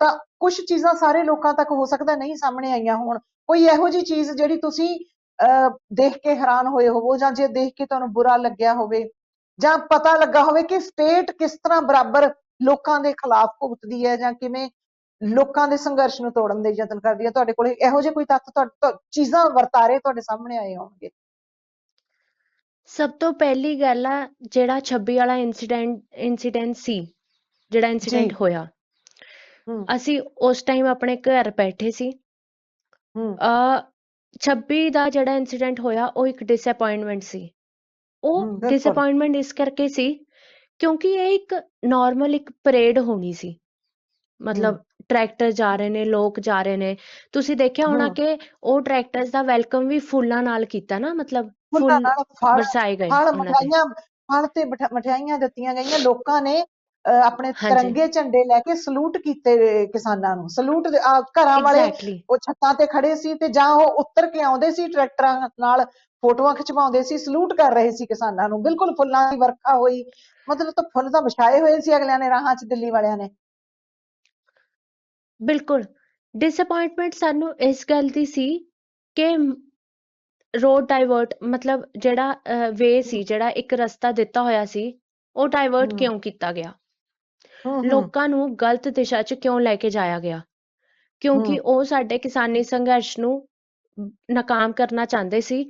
ਤਾਂ ਕੁਝ ਚੀਜ਼ਾਂ ਸਾਰੇ ਲੋਕਾਂ ਤੱਕ ਹੋ ਸਕਦਾ ਨਹੀਂ ਸਾਹਮਣੇ ਆਈਆਂ ਹੋਣ, ਕੋਈ ਇਹੋ ਜਿਹੀ ਚੀਜ਼ ਜਿਹੜੀ ਤੁਸੀਂ ਦੇਖ ਕੇ ਹੈਰਾਨ ਹੋਏ ਹੋਵੋ, ਜਾਂ ਜੇ ਦੇਖ ਕੇ ਤੁਹਾਨੂੰ ਬੁਰਾ ਲੱਗਿਆ ਹੋਵੇ, ਜਾਂ ਪਤਾ ਲੱਗਾ ਹੋਵੇ ਕਿ ਸਟੇਟ ਕਿਸ ਤਰ੍ਹਾਂ ਬਰਾਬਰ ਲੋਕਾਂ ਦੇ ਖਿਲਾਫ ਭੁਗਤਦੀ ਹੈ, ਜਾਂ ਕਿਵੇਂ ਲੋਕਾਂ ਦੇ ਸੰਘਰਸ਼ ਨੂੰ ਤੋੜਨ ਦੇ ਯਤਨ ਕਰਦੀ ਹੈ, ਤੁਹਾਡੇ ਕੋਲੇ ਇਹੋ ਜਿਹੇ ਕੋਈ ਤੱਥ ਚੀਜ਼ਾਂ ਵਰਤਾਰੇ ਤੁਹਾਡੇ ਸਾਹਮਣੇ ਆਏ ਹੋਣਗੇ? ਸਭ ਤੋਂ ਪਹਿਲੀ ਗੱਲ ਆ, ਜਿਹੜਾ 26 ਵਾਲਾ ਇੰਸੀਡੈਂਟ ਸੀ, ਜਿਹੜਾ ਜੀ ਇੰਸੀਡੈਂਟ ਹੋਇਆ, ਹੂੰ ਅਸੀਂ ਉਸ ਟਾਈਮ ਆਪਣੇ ਘਰ ਬੈਠੇ ਸੀ। ਹੂੰ 26 ਦਾ ਜਿਹੜਾ ਇੰਸੀਡੈਂਟ ਹੋਇਆ ਉਹ ਇੱਕ ਡਿਸਅਪਾਇੰਟਮੈਂਟ ਸੀ। ਉਹ ਬਿਲਕੁਲ ਡਿਸਅਪਾਇੰਟਮੈਂਟ ਇਸ ਕਰਕੇ ਸੀ ਕਿਉਂਕਿ ਇਹ ਇੱਕ ਨਾਰਮਲ ਇੱਕ ਪਰੇਡ ਹੋਣੀ ਸੀ, ਹੂੰ ਮਤਲਬ ਟਰੈਕਟਰ ਜਾ ਰਹੇ ਨੇ, ਲੋਕ ਜਾ ਰਹੇ ਨੇ, ਤੁਸੀਂ ਦੇਖਿਆ ਹੋਣਾ ਹੂੰ ਕਿ ਉਹ ਟਰੈਕਟਰਸ ਦਾ ਵੈਲਕਮ ਵੀ ਫੁੱਲਾਂ ਨਾਲ ਕੀਤਾ ਨਾ, ਮਤਲਬ ਫੁੱਲਾਂ ਫੁੱਲ ਨਾਲ ਫਲ, ਬਰਸਾਏ ਗਏ ਫਲ ਉਹਨਾਂ ਤੇ। ਮਠਿਆਈਆਂ, ਫਲ ਤੇ ਮਠਿਆਈਆਂ ਦਿੱਤੀਆਂ ਗਈਆਂ, ਲੋਕਾਂ ਨੇ ਆਪਣੇ ਹਾਂਜੀ, ਤਿਰੰਗੇ ਝੰਡੇ ਲੈ ਕੇ ਸਲੂਟ ਕੀਤੇ ਕਿਸਾਨਾਂ ਨੂੰ, ਸਲੂਟ ਘਰਾਂ ਵਾਲੇ ਐਗਜ਼ੈਕਟਲੀ। ਉਹ ਛੱਤਾਂ ਤੇ ਖੜੇ ਸੀ, ਤੇ ਜਾਂ ਉਹ ਉੱਤਰ ਕੇ ਆਉਂਦੇ ਸੀ ਟਰੈਕਟਰਾਂ ਨਾਲ, ਫੋਟੋਆਂ ਖਿਚਵਾਉਂਦੇ ਸੀ, ਸਲੂਟ ਕਰ ਰਹੇ ਸੀ ਕਿਸਾਨਾਂ ਨੂੰ, ਬਿਲਕੁਲ ਫੁੱਲਾਂ ਦੀ ਵਰਖਾ ਹੋਈ, ਮਤਲਬ ਤਾਂ ਫੁੱਲ ਤਾਂ ਵਿਛਾਏ ਹੋਏ ਸੀ ਅਗਲਿਆਂ ਨੇ ਰਾਹਾਂ 'ਚ, ਦਿੱਲੀ ਵਾਲਿਆਂ ਨੇ। ਬਿਲਕੁਲ, ਡਿਸਅਪਾਇੰਟਮੈਂਟ ਸਾਨੂੰ ਇਸ ਗੱਲ ਦੀ ਸੀ ਕਿ ਰੋਡ ਡਾਇਵਰਟ, ਮਤਲਬ ਜਿਹੜਾ ਵੇ ਸੀ, ਜਿਹੜਾ ਇੱਕ ਰਸਤਾ ਦਿੱਤਾ ਹੋਇਆ ਸੀ, ਉਹ ਡਾਇਵਰਟ ਹੂੰ ਕਿਉਂ ਕੀਤਾ ਗਿਆ? ਹੂੰ ਹੂੰ ਲੋਕਾਂ ਨੂੰ ਗਲਤ ਦਿਸ਼ਾ 'ਚ ਕਿਉਂ ਲੈ ਕੇ ਜਾਇਆ ਗਿਆ? ਕਿਉਂਕਿ ਹੂੰ ਉਹ ਸਾਡੇ ਕਿਸਾਨੀ ਸੰਘਰਸ਼ ਨੂੰ ਨਾਕਾਮ ਕਰਨਾ ਚਾਹੁੰਦੇ ਸੀ,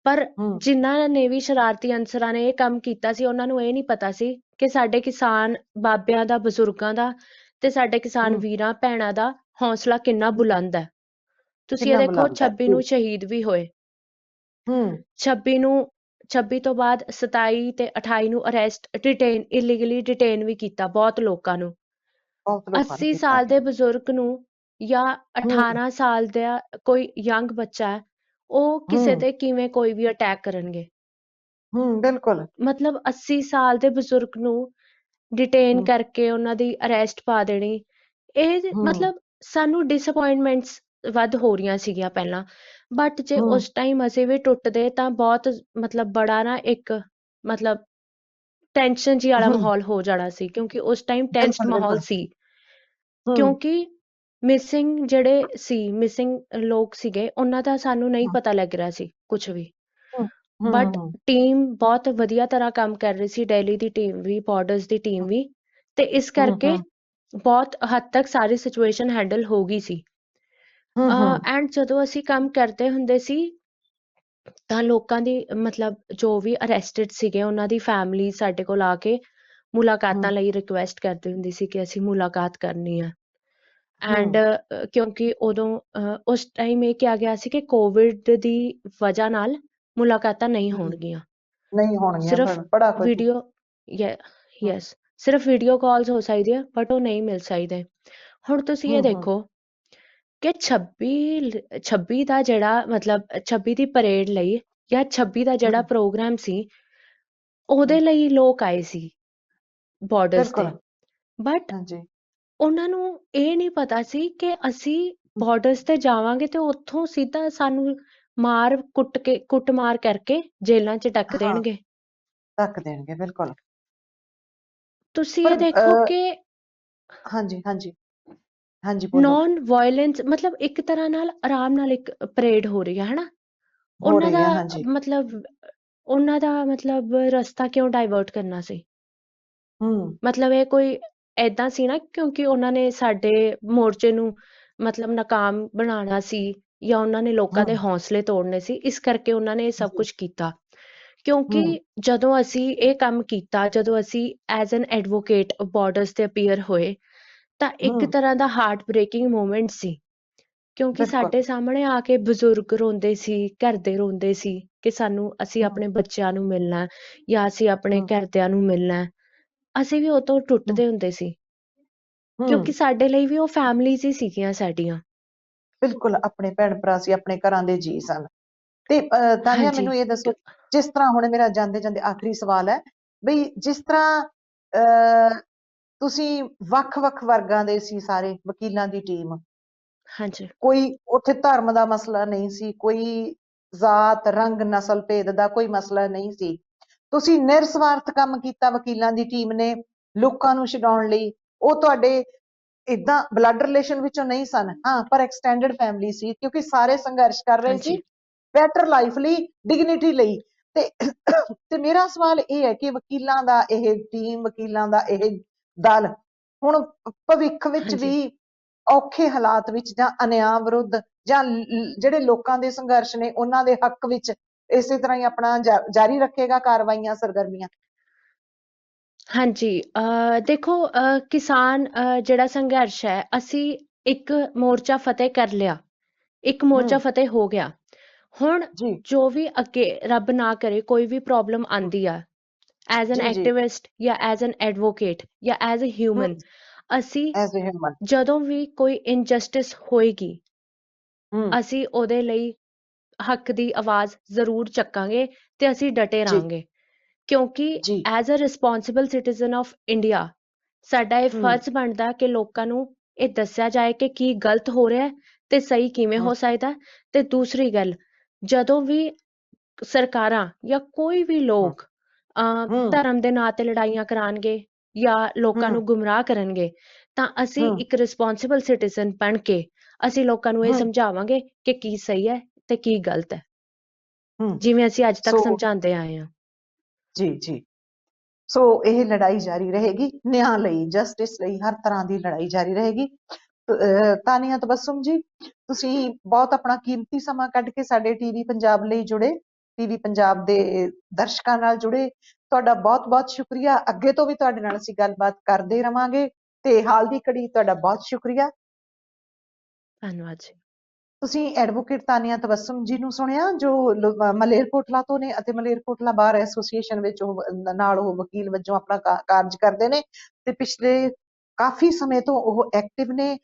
ਪਰ ਹੂੰ ਜਿਨ੍ਹਾਂ ਨੇ ਵੀ ਸ਼ਰਾਰਤੀ ਅਨਸਰਾਂ ਨੇ ਇਹ ਕੰਮ ਕੀਤਾ ਸੀ, ਉਹਨਾਂ ਨੂੰ ਇਹ ਨਹੀਂ ਪਤਾ ਸੀ ਕਿ ਸਾਡੇ ਕਿਸਾਨ ਬਾਬਿਆਂ ਦਾ, ਬਜ਼ੁਰਗਾਂ ਦਾ ਤੇ ਸਾਡੇ ਕਿਸਾਨ ਹੂੰ ਵੀਰਾਂ ਭੈਣਾਂ ਦਾ ਹੌਸਲਾ ਕਿੰਨਾ ਬੁਲੰਦ ਹੈ। ਤੁਸੀਂ ਇਹ ਕਿੰਨਾ ਦੇਖੋ, ਬੁਲੰਦ ਹੈ 26 ਜੀ। ਨੂੰ ਸ਼ਹੀਦ ਵੀ ਹੋਏ, ਹੂੰ 26 ਨੂੰ 26 ਤੋਂ ਬਾਅਦ 27 ਤੇ 28 ਨੂੰ ਇਲੀਗਲੀ ਡਿਟੇਨ ਵੀ ਕੀਤਾ ਬਹੁਤ ਲੋਕਾਂ ਨੂੰ। ਬਹੁਤ ਲੋਕਾਂ ਨੇ 80 ਕੀਤਾ ਸਾਲ ਹੈ। ਦੇ ਬਜ਼ੁਰਗ ਨੂੰ ਜਾਂ ਹੂੰ 18 ਸਾਲ ਦਾ ਕੋਈ ਯੰਗ ਬੱਚਾ ਹੈ, ਉਹ ਕਿਸੇ ਹੂੰ ਤੇ ਕਿਵੇਂ ਕੋਈ ਵੀ ਅਟੈਕ ਕਰਨਗੇ? ਬਿਲਕੁਲ ਮਤਲਬ 80 ਸਾਲ ਦੇ ਬਜ਼ੁਰਗ ਨੂੰ ਡਿਟੇਨ ਹੂੰ ਕਰਕੇ ਉਹਨਾਂ ਦੀ ਅਰੈਸਟ ਪਾ ਦੇਣੀ, ਇਹ ਹੂੰ ਮਤਲਬ ਸਾਨੂੰ ਡਿਸਅਪਾਇੰਟਮੈਂਟਸ ਵੱਧ ਹੋ ਰਹੀਆਂ ਸੀਗੀਆਂ ਪਹਿਲਾਂ, ਬਟ ਜੇ ਹੂੰ ਉਸ ਟਾਈਮ ਅਸੀਂ ਵੀ ਟੁੱਟਦੇ ਤਾਂ ਬਹੁਤ ਮਤਲਬ ਬੜਾ ਨਾ ਇੱਕ ਮਤਲਬ ਟੈਨਸ਼ਨ ਜੀ ਵਾਲਾ ਹੂੰ ਮਾਹੌਲ ਹੋ ਜਾਣਾ ਸੀ, ਕਿਉਂਕਿ ਉਸ ਟਾਈਮ ਟੈਂਸਡ ਬਿਲਕੁਲ ਮਾਹੌਲ ਬਿਲਕੁਲ ਸੀ, ਹੂੰ ਕਿਉਂਕਿ ਮਿਸਿੰਗ ਲੋਕ ਸੀਗੇ, ਉਹਨਾਂ ਦਾ ਸਾਨੂੰ ਨਹੀਂ ਹੂੰ ਪਤਾ ਲੱਗ ਰਿਹਾ ਸੀ ਕੁਝ ਵੀ, ਹੂੰ ਹੂੰ ਬਟ ਹੂੰ ਟੀਮ ਬਹੁਤ ਵਧੀਆ ਤਰ੍ਹਾਂ ਕੰਮ ਕਰ ਰਹੀ ਸੀ, ਦਿੱਲੀ ਦੀ ਟੀਮ ਵੀ, ਬਾਰਡਰਸ ਦੀ ਟੀਮ ਵੀ, ਤੇ ਇਸ ਹੂੰ ਕਰਕੇ ਬਹੁਤ ਹੱਦ ਤੱਕ ਸਾਰੀ ਸਿਚੁਏਸ਼ਨ ਹੈਂਡਲ ਹੋ ਗਈ ਸੀ। ਹੂੰ ਹੂੰ ਐਂਡ ਜਦੋਂ ਅਸੀਂ ਕੰਮ ਕਰਦੇ ਹੁੰਦੇ ਸੀ ਤਾਂ ਲੋਕਾਂ ਦੀ ਮਤਲਬ ਜੋ ਵੀ ਅਰੈਸਟਡ ਸੀਗੇ, ਉਹਨਾਂ ਦੀ ਫੈਮਿਲੀ ਸਾਡੇ ਕੋਲ ਆ ਕੇ ਮੁਲਾਕਾਤਾਂ ਲਈ ਰਿਕੁਐਸਟ ਕਰਦੀ ਹੁੰਦੀ ਸੀ ਕਿ ਅਸੀਂ ਮੁਲਾਕਾਤ ਕਰਨੀ ਆ। ਐਂਡ ਹੂੰ ਕਿਉਂਕਿ ਉਦੋਂ ਉਸ ਟਾਈਮ ਇਹ ਕਿਹਾ ਗਿਆ ਸੀ ਕਿ ਕੋਵਿਡ ਦੀ ਵਜ੍ਹਾ ਨਾਲ ਮੁਲਾਕਾਤਾਂ ਨਹੀਂ ਹੋਣਗੀਆਂ, ਨਹੀਂ ਹੋਣਗੀਆਂ, ਸਿਰਫ ਬੜਾ ਕੁਝ। ਵੀਡੀਓ, ਯੈਸ, ਸਿਰਫ ਵੀਡੀਓ ਕਾਲਸ ਹੋ ਸਕਦੀਆਂ, ਬਟ ਉਹ ਨਹੀਂ ਮਿਲ ਸਕਦੇ। ਹੁਣ ਤੁਸੀਂ ਇਹ ਹੂੰ ਦੇਖੋ ਕਿ 26 ਦਾ ਜਿਹੜਾ ਮਤਲਬ 26 ਦੀ ਪਰੇਡ ਲਈ ਜਾਂ 26 ਦਾ ਜਿਹੜਾ ਹੂੰ ਪ੍ਰੋਗਰਾਮ ਸੀ, ਉਹਦੇ ਲਈ ਲੋਕ ਆਏ ਸੀ ਬਾਰਡਰਸ ਬਿਲਕੁਲ ਤੇ, ਬਟ ਹਾਂਜੀ ਉਹਨਾਂ ਨੂੰ ਇਹ ਨਹੀਂ ਪਤਾ ਸੀ ਕਿ ਅਸੀਂ ਬਾਰਡਰਸ ਤੇ ਜਾਵਾਂਗੇ ਤੇ ਉੱਥੋਂ ਸਿੱਧਾ ਸਾਨੂੰ ਕੁੱਟਮਾਰ ਕਰਕੇ ਜੇਲ੍ਹਾਂ 'ਚ ਡੱਕ ਹਾਂ ਦੇਣਗੇ। ਧੱਕ ਦੇਣਗੇ ਬਿਲਕੁਲ। ਤੁਸੀਂ ਪਰ ਇਹ ਦੇਖੋ ਕਿ ਹਾਂਜੀ ਹਾਂਜੀ हाँ जी, बोलो। ਨੋਨ ਵਾਇਲੈਂਸ ਮਤਲਬ ਇੱਕ ਤਰ੍ਹਾਂ ਨਾਲ ਆਰਾਮ ਨਾਲ ਇੱਕ ਪਰੇਡ ਹੋ ਰਹੀ ਹੈ ਹਨਾ। हो ਉਹਨਾਂ रही ਦਾ है, हाँ जी। ਮਤਲਬ ਉਹਨਾਂ ਦਾ ਮਤਲਬ ਰਸਤਾ ਕਿਉਂ ਡਾਇਵਰਟ ਕਰਨਾ ਸੀ? हम्म। ਮਤਲਬ ਇਹ ਕੋਈ ਏਦਾਂ ਸੀ ਨਾ ਕਿਉਂਕਿ ਉਹਨਾਂ ਨੇ ਸਾਡੇ ਮੋਰਚੇ ਨੂੰ ਮਤਲਬ ਨਾਕਾਮ ਬਣਾਉਣਾ ਸੀ ਜਾਂ ਉਹਨਾਂ ਨੇ ਲੋਕਾਂ ਦੇ हम्म। ਹੌਸਲੇ ਤੋੜਨੇ ਸੀ, ਇਸ ਕਰਕੇ ਉਹਨਾਂ ਨੇ ਇਹ ਸਭ जी। ਕੁਝ ਕੀਤਾ। ਕਿਉਂਕਿ हम्म। ਜਦੋਂ ਅਸੀਂ ਇਹ ਕੰਮ ਕੀਤਾ, ਜਦੋਂ ਅਸੀਂ ਐਜ਼ ਐਨ ਐਡਵੋਕੇਟ ਬਾਰਡਰਸ ਤੇ ਅਪੀਅਰ ਹੋਏ, ਤਾਂ ਇੱਕ हम्म। ਤਰ੍ਹਾਂ ਦਾ ਹਾਰਟ ਬ੍ਰੇਕਿੰਗ ਮੂਮੈਂਟ ਸੀ। ਕਿਉਂਕਿ बिल्कुल। ਸਾਡੇ ਸਾਹਮਣੇ ਆ ਕੇ ਬਜ਼ੁਰਗ ਰੋਂਦੇ ਸੀ, ਘਰਦੇ ਰੋਂਦੇ ਸੀ ਕਿ ਅਸੀਂ हम्म। ਆਪਣੇ ਬੱਚਿਆਂ ਨੂੰ ਮਿਲਣਾ ਹੈ ਜਾਂ ਅਸੀਂ ਆਪਣੇ हम्म। ਘਰਦਿਆਂ ਨੂੰ ਮਿਲਣਾ ਹੈ। ਅਸੀਂ ਵੀ ਉਹ ਤੋਂ हम्म। ਟੁੱਟਦੇ ਹੁੰਦੇ ਸੀ ਕਿਉਂਕਿ हम्म। ਸਾਡੇ ਲਈ ਵੀ ਉਹ ਫੈਮਲੀਜ਼ ਹੀ ਸੀਗੀਆਂ ਸਾਡੀਆਂ। ਬਿਲਕੁਲ ਆਪਣੇ ਭੈਣ ਭਰਾ ਸੀ, ਆਪਣੇ ਘਰਾਂ ਦੇ ਜੀ ਸਨ। ਤੇ ਤਾਨੀਆ, ਹਾਂਜੀ ਮੈਨੂੰ ਇਹ ਦੱਸੋ, ਜਿਸ ਤਰ੍ਹਾਂ ਹੁਣ ਮੇਰਾ ਜਾਂਦੇ ਜਾਂਦੇ ਆਖਰੀ ਸਵਾਲ ਹੈ ਬਈ, ਜਿਸ ਤਰ੍ਹਾਂ ਅਹ ਤੁਸੀਂ ਵੱਖ-ਵੱਖ ਵਰਗਾਂ ਦੇ ਸੀ, ਸਾਰੇ ਵਕੀਲਾਂ ਦੀ ਟੀਮ, ਹਾਂਜੀ ਕੋਈ ਉੱਥੇ ਧਰਮ ਦਾ ਮਸਲਾ ਨਹੀਂ ਸੀ, ਕੋਈ ਜ਼ਾਤ, ਰੰਗ, ਨਸਲ ਭੇਦ ਦਾ ਕੋਈ ਮਸਲਾ ਨਹੀਂ ਸੀ। ਤੁਸੀਂ ਨਿਰਸਵਾਰਥ ਕੰਮ ਕੀਤਾ ਵਕੀਲਾਂ ਦੀ ਟੀਮ ਨੇ ਲੋਕਾਂ ਨੂੰ ਛਡਾਉਣ ਲਈ। ਉਹ ਤੁਹਾਡੇ ਇਦਾਂ ਬਲੱਡ ਰਿਲੇਸ਼ਨ ਵਿੱਚੋਂ ਨਹੀਂ ਸਨ, ਹਾਂ, ਪਰ ਐਕਸਟੈਂਡਡ ਫੈਮਿਲੀ ਸੀ, ਕਿਉਂਕਿ ਸਾਰੇ ਸੰਘਰਸ਼ ਕਰ ਰਹੇ ਸੀ ਹਾਂਜੀ ਬੈਟਰ ਲਾਈਫ ਲਈ, ਡਿਗਨਿਟੀ ਲਈ। ਤੇ ਤੇ ਮੇਰਾ ਸਵਾਲ ਇਹ ਹੈ ਕਿ ਵਕੀਲਾਂ ਦਾ ਇਹ ਟੀਮ, ਵਕੀਲਾਂ ਦਾ ਇਹ ਦਲ ਹੁਣ ਭਵਿੱਖ ਵਿੱਚ ਹਾਂਜੀ ਵੀ ਔਖੇ ਹਾਲਾਤ ਵਿੱਚ ਜਾਂ ਅਨਿਆਂ ਵਿਰੁੱਧ ਜਾਂ ਜਿਹੜੇ ਲੋਕਾਂ ਦੇ ਸੰਘਰਸ਼ ਨੇ ਉਹਨਾਂ ਦੇ ਹੱਕ ਵਿੱਚ ਇਸੇ ਤਰ੍ਹਾਂ ਹੀ ਆਪਣਾ ਜਾਰੀ ਰੱਖੇਗਾ ਕਾਰਵਾਈਆਂ, ਸਰਗਰਮੀਆਂ? ਹਾਂਜੀ ਦੇਖੋ ਕਿਸਾਨ ਜਿਹੜਾ ਸੰਘਰਸ਼ ਹੈ, ਅਸੀਂ ਇੱਕ ਮੋਰਚਾ ਫਤਿਹ ਕਰ ਲਿਆ, ਇੱਕ ਮੋਰਚਾ ਹੂੰ। ਫਤਿਹ ਹੋ ਗਿਆ। ਹੁਣ ਜੀ। ਜੋ ਵੀ ਅੱਗੇ ਰੱਬ ਨਾ ਕਰੇ ਕੋਈ ਵੀ ਪ੍ਰੋਬਲਮ ਆਂਦੀ ਆ, ਐਜ਼ ਐਨ ਜੀ। ਜੀ। ਐਕਟਿਵਿਸਟ ਜਾਂ ਐਜ਼ ਐਨ ਐਡਵੋਕੇਟ ਜਾਂ ਐਜ਼ ਅ ਹੂੰ। ਹਿਊਮਨ, ਅਸੀਂ ਐਜ਼ ਅ ਹਿਊਮਨ। ਜਦੋਂ ਵੀ ਕੋਈ ਇਨਜਸਟਿਸ ਹੋਏਗੀ, ਹੂੰ। ਅਸੀਂ ਉਹਦੇ ਲਈ ਹੱਕ ਦੀ ਆਵਾਜ਼ ਜ਼ਰੂਰ ਚੱਕਾਂਗੇ ਤੇ ਅਸੀਂ ਡਟੇ ਜੀ। ਰਹਾਂਗੇ। ਕਿਉਂਕਿ ਜੀ। As a responsible citizen of India, ਸਾਡਾ ਇਹ ਹੂੰ। ਫਰਜ਼ ਬਣਦਾ ਕਿ ਲੋਕਾਂ ਨੂੰ ਇਹ ਦੱਸਿਆ ਜਾਏ ਕਿ ਕੀ ਗਲਤ ਹੋ ਰਿਹਾ ਹੈ ਤੇ ਸਹੀ ਕਿਵੇਂ ਹੂੰ। ਹੋ ਸਕਦਾ। ਤੇ ਦੂਸਰੀ ਗੱਲ, ਜਦੋਂ ਵੀ ਸਰਕਾਰਾਂ ਜਾਂ ਕੋਈ ਵੀ ਹੂੰ। ਲੋਕ ਹੂੰ। ਧਰਮ ਦੇ ਨਾਂ ਤੇ ਲੜਾਈਆਂ ਕਰਾਉਣਗੇ ਜਾਂ ਲੋਕਾਂ ਹੂੰ। ਨੂੰ ਗੁੰਮਰਾਹ ਕਰਨਗੇ, ਤਾਂ ਅਸੀਂ ਹੂੰ। ਇੱਕ ਰਿਸਪੋਂਸਿਬਲ ਸਿਟੀਜ਼ਨ ਬਣ ਕੇ ਅਸੀਂ ਲੋਕਾਂ ਨੂੰ ਇਹ ਹੂੰ। ਸਮਝਾਵਾਂਗੇ ਕਿ ਕੀ ਸਹੀ ਹੈ ਤੇ ਕੀ ਗਲਤ ਹੈ, ਹੂੰ। ਜਿਵੇਂ ਅਸੀਂ ਅੱਜ ਤੱਕ ਸੋ ਸਮਝਾਉਂਦੇ ਆਏ ਹਾਂ। ਜੀ। ਜੀ। ਸੋ ਇਹ ਲੜਾਈ ਜਾਰੀ ਰਹੇਗੀ, ਨਿਆਂ ਲਈ, ਜਸਟਿਸ ਲਈ, ਹਰ ਤਰ੍ਹਾਂ ਦੀ ਲੜਾਈ ਜਾਰੀ ਰਹੇਗੀ। ਤਾਨੀਆ ਤਬਸਮ ਜੀ, ਤੁਸੀਂ ਬਹੁਤ ਆਪਣਾ ਕੀਮਤੀ ਸਮਾਂ ਕੱਢ ਕੇ ਸਾਡੇ ਟੀਵੀ ਪੰਜਾਬ ਲਈ ਜੁੜੇ, ਟੀਵੀ ਪੰਜਾਬ ਦੇ ਦਰਸ਼ਕਾਂ ਨਾਲ ਜੁੜੇ। ਤੁਹਾਡਾ ਬਹੁਤ ਬਹੁਤ ਸ਼ੁਕਰੀਆ। ਅੱਗੇ ਤੋਂ ਵੀ ਤੁਹਾਡੇ ਨਾਲ ਅਸੀਂ ਗੱਲਬਾਤ ਕਰਦੇ ਰਵਾਂਗੇ ਤੇ ਹਾਲ ਦੀ ਘੜੀ ਤੁਹਾਡਾ ਬਹੁਤ ਸ਼ੁਕਰੀਆ। ਧੰਨਵਾਦ ਜੀ। ਤੁਸੀਂ ਐਡਵੋਕੇਟ ਤਾਨੀਆ ਤਬਸਮ ਜੀ ਨੂੰ ਸੁਣਿਆ, ਜੋ ਮਲੇਰਕੋਟਲਾ ਤੋਂ ਨੇ ਅਤੇ ਮਲੇਰਕੋਟਲਾ ਬਾਰ ਐਸੋਸੀਏਸ਼ਨ ਵਿੱਚ ਨਾਲ ਉਹ ਵਕੀਲ ਵਜੋਂ ਆਪਣਾ ਕਾਰਜ ਕਰਦੇ ਨੇ ਤੇ ਪਿਛਲੇ ਕਾਫੀ ਸਮੇਂ ਤੋਂ ਉਹ ਐਕਟਿਵ ਨੇ,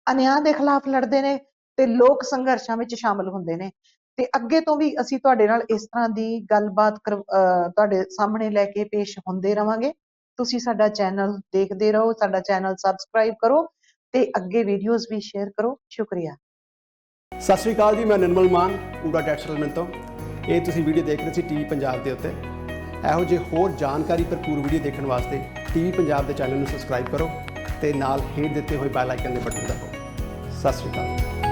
ਅਨਿਆਂ ਦੇ ਖਿਲਾਫ ਲੜਦੇ ਨੇ ਤੇ ਲੋਕ ਸੰਘਰਸ਼ਾਂ ਵਿੱਚ ਸ਼ਾਮਲ ਹੁੰਦੇ ਨੇ। ਤੇ ਅੱਗੇ ਤੋਂ ਵੀ ਅਸੀਂ ਤੁਹਾਡੇ ਨਾਲ ਇਸ ਤਰ੍ਹਾਂ ਦੀ ਗੱਲਬਾਤ ਤੁਹਾਡੇ ਸਾਹਮਣੇ ਲੈ ਕੇ ਪੇਸ਼ ਹੁੰਦੇ ਰਵਾਂਗੇ। ਤੁਸੀਂ ਸਾਡਾ ਚੈਨਲ ਦੇਖਦੇ ਰਹੋ, ਸਾਡਾ ਚੈਨਲ ਸਬਸਕ੍ਰਾਈਬ ਕਰੋ ਤੇ ਅੱਗੇ ਵੀਡੀਓਜ਼ ਵੀ ਸ਼ੇਅਰ ਕਰੋ। ਸ਼ੁਕਰੀਆ। ਸਤਿ ਸ਼੍ਰੀ ਅਕਾਲ ਜੀ, ਮੈਂ ਨਿਰਮਲ ਮਾਨ ਪੂਰਾ ਡੈਟ ਸੈਟਲਮੈਂਟ ਤੋਂ। ਇਹ ਤੁਸੀਂ ਵੀਡੀਓ ਦੇਖ ਰਹੇ ਸੀ ਟੀਵੀ ਪੰਜਾਬ ਦੇ ਉੱਤੇ। ਇਹੋ ਜਿਹੇ ਹੋਰ ਜਾਣਕਾਰੀ ਭਰਪੂਰ ਵੀਡੀਓ ਦੇਖਣ ਵਾਸਤੇ ਟੀਵੀ ਪੰਜਾਬ ਦੇ ਚੈਨਲ ਨੂੰ ਸਬਸਕ੍ਰਾਈਬ ਕਰੋ ਤੇ ਨਾਲ ਹੇਠ ਦਿੱਤੇ ਹੋਏ ਬੈਲ ਆਈਕਨ ਦੇ ਬਟਨ ਦਬਾਓ। ਸਤਿ ਸ਼੍ਰੀ ਅਕਾਲ।